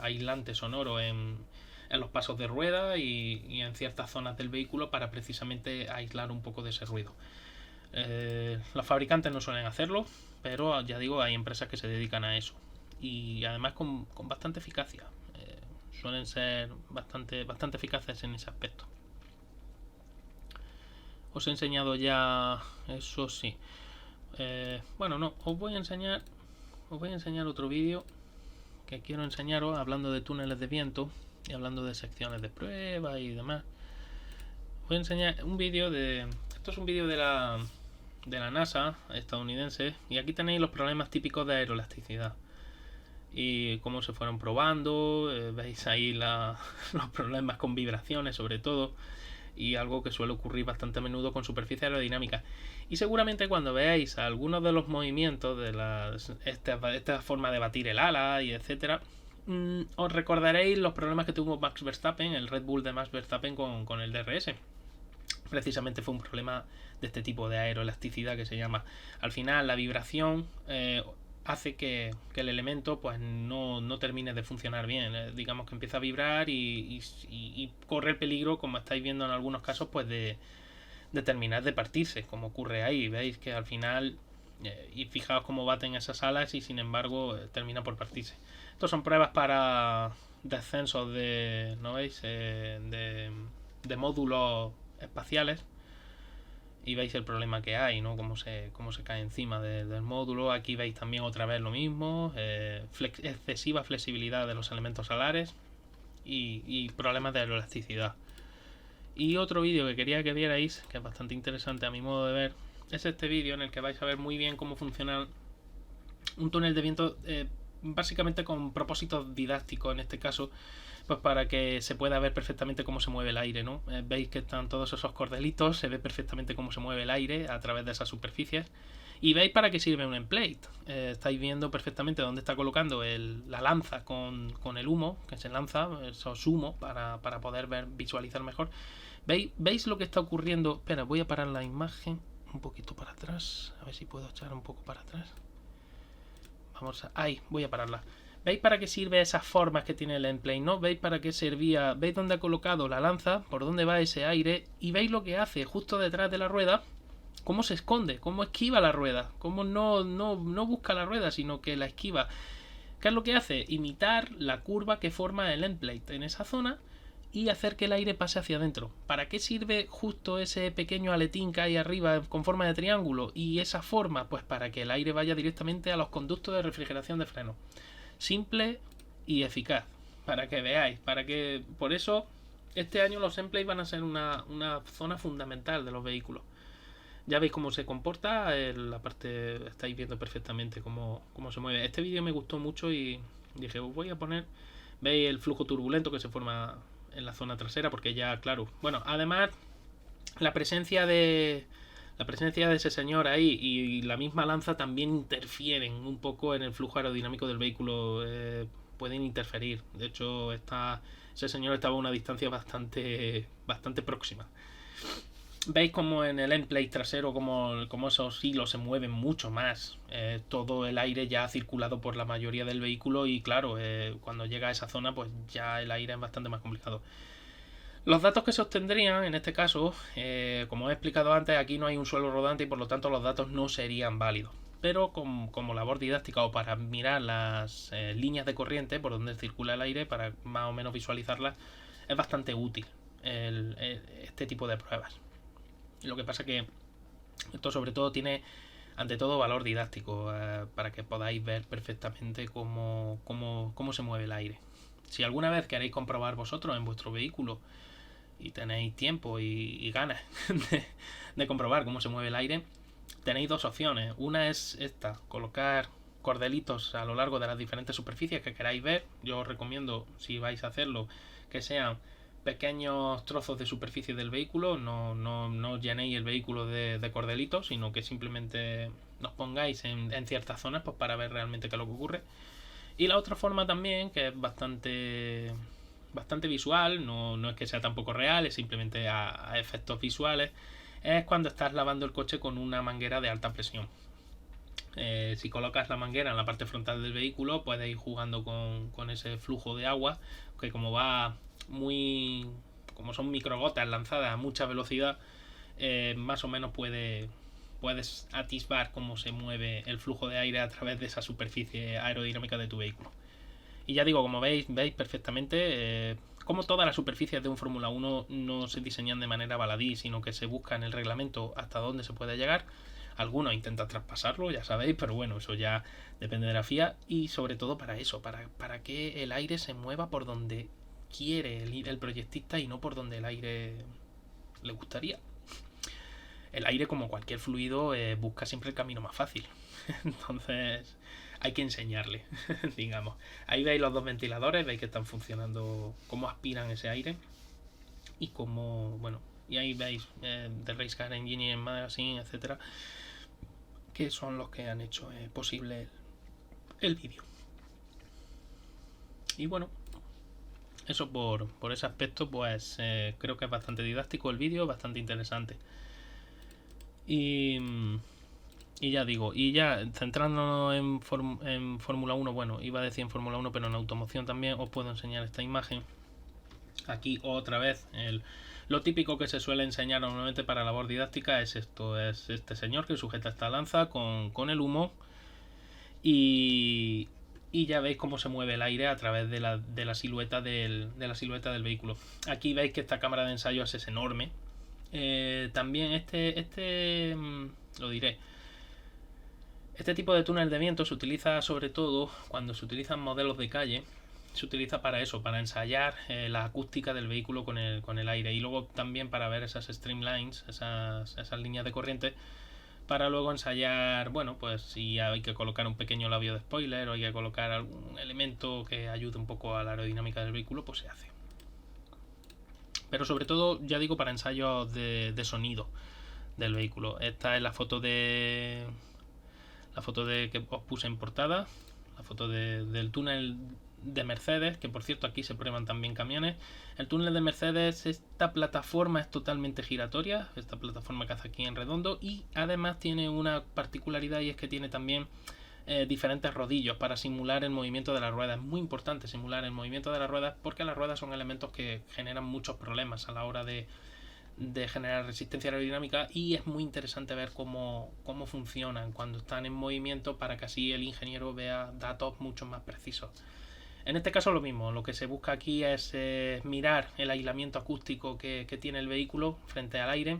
aislante sonoro en los pasos de rueda y en ciertas zonas del vehículo para precisamente aislar un poco de ese ruido. Los fabricantes no suelen hacerlo, pero ya digo, hay empresas que se dedican a eso y además con bastante eficacia. Suelen ser bastante eficaces en ese aspecto. Os he enseñado ya eso, sí. Bueno, no, os voy a enseñar otro vídeo que quiero enseñaros, hablando de túneles de viento y hablando de secciones de prueba y demás. Voy a enseñar un vídeo de... Esto es un vídeo de la NASA estadounidense, y aquí tenéis los problemas típicos de aeroelasticidad y cómo se fueron probando. Veis ahí los problemas con vibraciones sobre todo, y algo que suele ocurrir bastante a menudo con superficies aerodinámicas. Y seguramente cuando veáis algunos de los movimientos de esta forma de batir el ala y etcétera, os recordaréis los problemas que tuvo Max Verstappen, el Red Bull de Max Verstappen con el DRS. Precisamente fue un problema de este tipo de aeroelasticidad que se llama. Al final la vibración hace que el elemento pues no termine de funcionar bien. Digamos que empieza a vibrar y corre el peligro, como estáis viendo en algunos casos, pues de terminar de partirse, como ocurre ahí. Veis que al final, y fijaos cómo baten esas alas y sin embargo termina por partirse. Estos son pruebas para descensos de, ¿no veis? De módulos espaciales, y veis el problema que hay, ¿no? Cómo se cae encima del módulo. Aquí veis también otra vez lo mismo, excesiva flexibilidad de los elementos alares y problemas de aeroelasticidad. Y otro vídeo que quería que vierais, que es bastante interesante a mi modo de ver, es este vídeo en el que vais a ver muy bien cómo funciona un túnel de viento, básicamente con propósitos didácticos en este caso, pues para que se pueda ver perfectamente cómo se mueve el aire, ¿no? Veis que están todos esos cordelitos, se ve perfectamente cómo se mueve el aire a través de esas superficies. Y veis para qué sirve un endplate. Estáis viendo perfectamente dónde está colocando la lanza con el humo que se lanza, esos humos, para poder visualizar mejor. ¿Veis lo que está ocurriendo? Espera, voy a parar la imagen un poquito para atrás, a ver si puedo echar un poco para atrás. Ahí, voy a pararla. ¿Veis para qué sirve esas formas que tiene el endplate, no? ¿Veis para qué servía? ¿Veis dónde ha colocado la lanza? ¿Por dónde va ese aire? Y veis lo que hace justo detrás de la rueda. Cómo se esconde, cómo esquiva la rueda, cómo no busca la rueda, sino que la esquiva. ¿Qué es lo que hace? Imitar la curva que forma el endplate en esa zona y hacer que el aire pase hacia adentro. ¿Para qué sirve justo ese pequeño aletín que hay arriba con forma de triángulo y esa forma? Pues para que el aire vaya directamente a los conductos de refrigeración de freno. Simple y eficaz, para que veáis, por eso este año los endplates van a ser una zona fundamental de los vehículos. Ya veis cómo se comporta, la parte, estáis viendo perfectamente cómo se mueve. Este vídeo me gustó mucho y dije, os voy a poner, veis el flujo turbulento que se forma en la zona trasera, porque ya, claro, bueno, además la presencia de ese señor ahí y la misma lanza también interfieren un poco en el flujo aerodinámico del vehículo, pueden interferir. De hecho, ese señor estaba a una distancia bastante próxima. Veis como en el endplate trasero como esos hilos se mueven mucho más. Todo el aire ya ha circulado por la mayoría del vehículo y claro, cuando llega a esa zona pues ya el aire es bastante más complicado. Los datos que se obtendrían en este caso, como he explicado antes, aquí no hay un suelo rodante y por lo tanto los datos no serían válidos. Pero como labor didáctica o para mirar las líneas de corriente por donde circula el aire, para más o menos visualizarlas, es bastante útil este tipo de pruebas. Lo que pasa que esto sobre todo tiene ante todo valor didáctico, para que podáis ver perfectamente cómo se mueve el aire. Si alguna vez queréis comprobar vosotros en vuestro vehículo y tenéis tiempo y ganas de comprobar cómo se mueve el aire, tenéis dos opciones. Una es esta, colocar cordelitos a lo largo de las diferentes superficies que queráis ver. Yo os recomiendo, si vais a hacerlo, que sean pequeños trozos de superficie del vehículo. No llenéis el vehículo de cordelitos, sino que simplemente nos pongáis en ciertas zonas pues para ver realmente qué es lo que ocurre. Y la otra forma también, que es bastante visual, no es que sea tampoco real, es simplemente a efectos visuales, es cuando estás lavando el coche con una manguera de alta presión. Si colocas la manguera en la parte frontal del vehículo, puedes ir jugando con ese flujo de agua, que como son microgotas lanzadas a mucha velocidad, más o menos puedes atisbar cómo se mueve el flujo de aire a través de esa superficie aerodinámica de tu vehículo. Y ya digo, como veis perfectamente, como todas las superficies de un Fórmula 1 no se diseñan de manera baladí, sino que se busca en el reglamento hasta dónde se puede llegar. Algunos intentan traspasarlo, ya sabéis, pero bueno, eso ya depende de la FIA. Y sobre todo para eso, para que el aire se mueva por donde quiere el proyectista y no por donde el aire le gustaría. El aire, como cualquier fluido, busca siempre el camino más fácil. Entonces hay que enseñarle, digamos. Ahí veis los dos ventiladores, veis que están funcionando, cómo aspiran ese aire y cómo, bueno, y ahí veis The Race Car Engineering Magazine, etcétera, que son los que han hecho posible el vídeo. Y bueno, eso por ese aspecto, pues creo que es bastante didáctico el vídeo, bastante interesante. Y ya digo, y ya centrándonos en Fórmula 1, bueno, iba a decir en Fórmula 1, pero en automoción también os puedo enseñar esta imagen. Aquí otra vez, lo típico que se suele enseñar normalmente para labor didáctica es esto, es este señor que sujeta esta lanza con el humo y ya veis cómo se mueve el aire a través de la silueta del vehículo. Aquí veis que esta cámara de ensayo es enorme. También lo diré, este tipo de túnel de viento se utiliza sobre todo cuando se utilizan modelos de calle. Se utiliza para eso, para ensayar la acústica del vehículo con el aire, y luego también para ver esas streamlines, esas líneas de corriente, para luego ensayar, bueno, pues si hay que colocar un pequeño labio de spoiler o hay que colocar algún elemento que ayude un poco a la aerodinámica del vehículo, pues se hace. Pero sobre todo, ya digo, para ensayos de sonido del vehículo. Esta es la foto que os puse en portada, la foto del túnel de Mercedes, que por cierto aquí se prueban también camiones. El túnel de Mercedes, esta plataforma es totalmente giratoria, esta plataforma que hace aquí en redondo, y además tiene una particularidad, y es que tiene también diferentes rodillos para simular el movimiento de las ruedas. Es muy importante simular el movimiento de las ruedas, porque las ruedas son elementos que generan muchos problemas a la hora de generar resistencia aerodinámica, y es muy interesante ver cómo funcionan cuando están en movimiento, para que así el ingeniero vea datos mucho más precisos. En este caso lo mismo, lo que se busca aquí es mirar el aislamiento acústico que tiene el vehículo frente al aire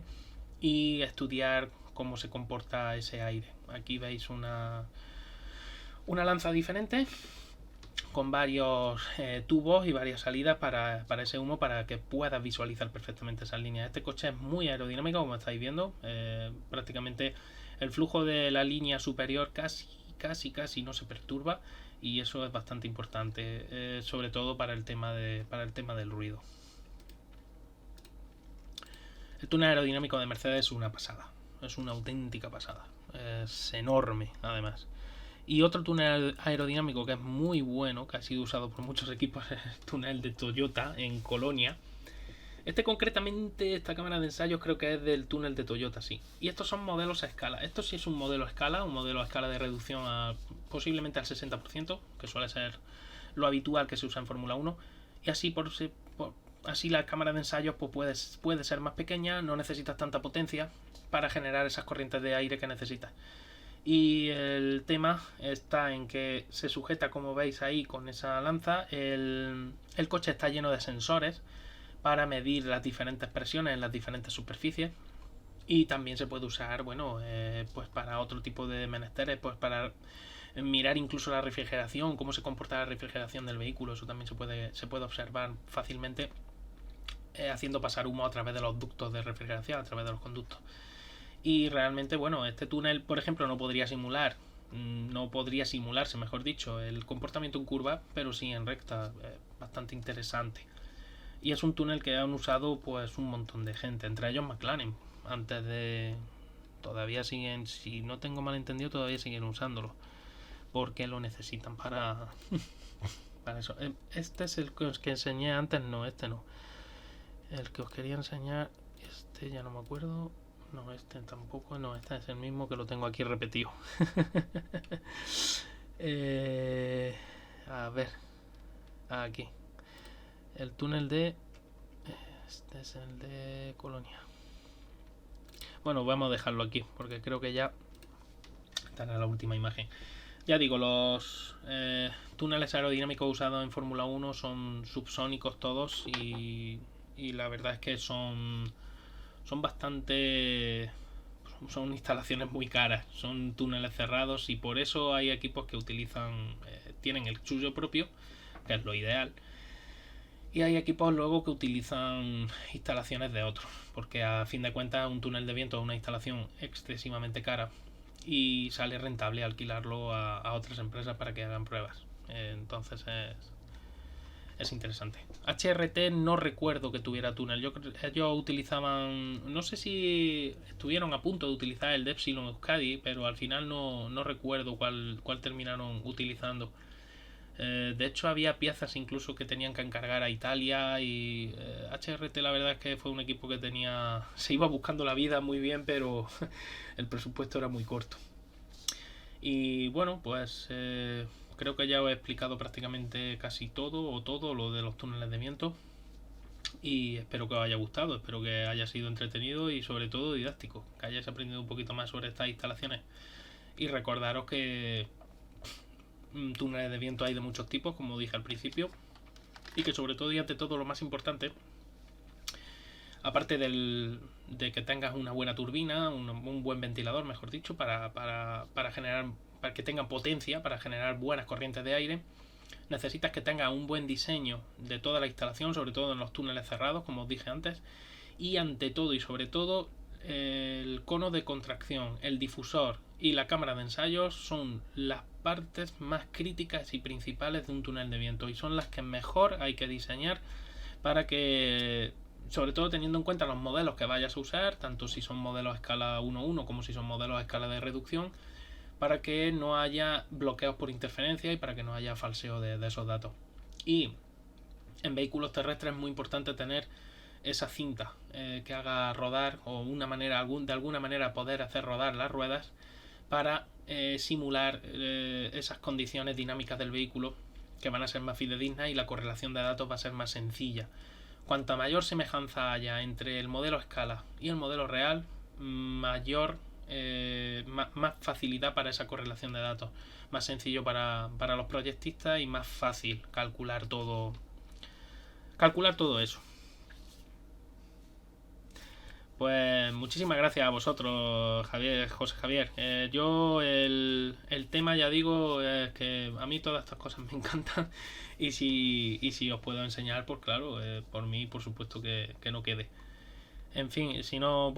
y estudiar cómo se comporta ese aire. Aquí veis una lanza diferente con varios tubos y varias salidas para ese humo, para que puedas visualizar perfectamente esas líneas. Este coche es muy aerodinámico, como estáis viendo. Prácticamente el flujo de la línea superior casi no se perturba, y eso es bastante importante, sobre todo para el tema del ruido. El túnel aerodinámico de Mercedes es una pasada, es una auténtica pasada, es enorme además. Y otro túnel aerodinámico que es muy bueno, que ha sido usado por muchos equipos, es el túnel de Toyota en Colonia. Concretamente, esta cámara de ensayos creo que es del túnel de Toyota, sí. Y estos son modelos a escala. Esto sí es un modelo a escala de reducción posiblemente al 60%, que suele ser lo habitual que se usa en Fórmula 1. Y así así la cámara de ensayos pues puede ser más pequeña, no necesitas tanta potencia para generar esas corrientes de aire que necesitas. Y el tema está en que se sujeta, como veis ahí, con esa lanza. El coche está lleno de sensores para medir las diferentes presiones en las diferentes superficies, y también se puede usar, bueno, pues para otro tipo de menesteres, pues para mirar incluso la refrigeración, cómo se comporta la refrigeración del vehículo. Eso también se puede observar fácilmente haciendo pasar humo a través de los ductos de refrigeración, a través de los conductos. Y realmente, bueno, este túnel, por ejemplo, no podría simularse, mejor dicho, el comportamiento en curva, pero sí en recta. Bastante interesante. Y es un túnel que han usado pues un montón de gente, entre ellos McLaren. Todavía siguen, si no tengo mal entendido, todavía siguen usándolo, porque lo necesitan para eso. Este es el que os enseñé antes, no, este no. El que os quería enseñar, este ya no me acuerdo. No, este tampoco, no, este es el mismo que lo tengo aquí repetido. A ver, aquí. El túnel este es el de Colonia. Bueno, vamos a dejarlo aquí, porque creo que ya estará la última imagen. Ya digo, los túneles aerodinámicos usados en Fórmula 1 son subsónicos todos, y la verdad es que son bastante son instalaciones muy caras, son túneles cerrados y por eso hay equipos que tienen el suyo propio, que es lo ideal. Y hay equipos luego que utilizan instalaciones de otros, porque a fin de cuentas un túnel de viento es una instalación excesivamente cara y sale rentable alquilarlo a otras empresas para que hagan pruebas. Entonces es interesante. HRT no recuerdo que tuviera túnel. Ellos utilizaban, no sé si estuvieron a punto de utilizar el de Epsilon Euskadi, pero al final no recuerdo cuál terminaron utilizando. De hecho había piezas incluso que tenían que encargar a Italia y HRT la verdad es que fue un equipo que se iba buscando la vida muy bien, pero el presupuesto era muy corto. Y bueno, pues creo que ya os he explicado prácticamente casi todo lo de los túneles de viento y espero que os haya gustado, espero que haya sido entretenido y sobre todo didáctico, que hayáis aprendido un poquito más sobre estas instalaciones. Y recordaros que túneles de viento hay de muchos tipos, como dije al principio, y que sobre todo y ante todo lo más importante, aparte de que tengas una buena turbina, un buen ventilador, mejor dicho, para que tengan potencia, para generar buenas corrientes de aire, necesitas que tenga un buen diseño de toda la instalación, sobre todo en los túneles cerrados, como os dije antes, y ante todo y sobre todo el cono de contracción, el difusor y la cámara de ensayos son las partes más críticas y principales de un túnel de viento y son las que mejor hay que diseñar para que, sobre todo teniendo en cuenta los modelos que vayas a usar, tanto si son modelos a escala 1.1 como si son modelos a escala de reducción, para que no haya bloqueos por interferencia y para que no haya falseo de esos datos. Y en vehículos terrestres es muy importante tener esa cinta que haga rodar o de alguna manera poder hacer rodar las ruedas para simular esas condiciones dinámicas del vehículo que van a ser más fidedignas y la correlación de datos va a ser más sencilla. Cuanta mayor semejanza haya entre el modelo a escala y el modelo real, mayor más facilidad para esa correlación de datos, más sencillo para los proyectistas y más fácil calcular todo eso. Pues muchísimas gracias a vosotros, José Javier. Yo el tema, ya digo, es que a mí todas estas cosas me encantan y si os puedo enseñar, pues claro, por mí, por supuesto que no quede. En fin, si no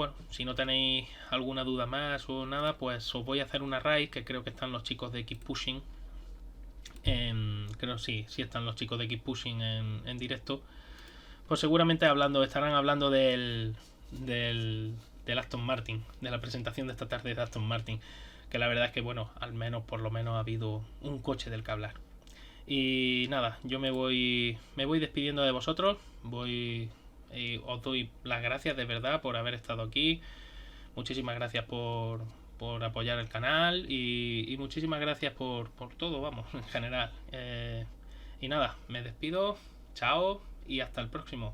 tenéis alguna duda más o nada, pues os voy a hacer una raid, que creo que están los chicos de Keep Pushing. Creo sí están los chicos de Keep Pushing en directo. Pues seguramente estarán hablando del Aston Martin, de la presentación de esta tarde de Aston Martin, que la verdad es que bueno, por lo menos ha habido un coche del que hablar. Y nada, yo me voy despidiendo de vosotros, os doy las gracias de verdad por haber estado aquí, muchísimas gracias por apoyar el canal y muchísimas gracias por todo, vamos, en general. Y nada, me despido, chao y hasta el próximo.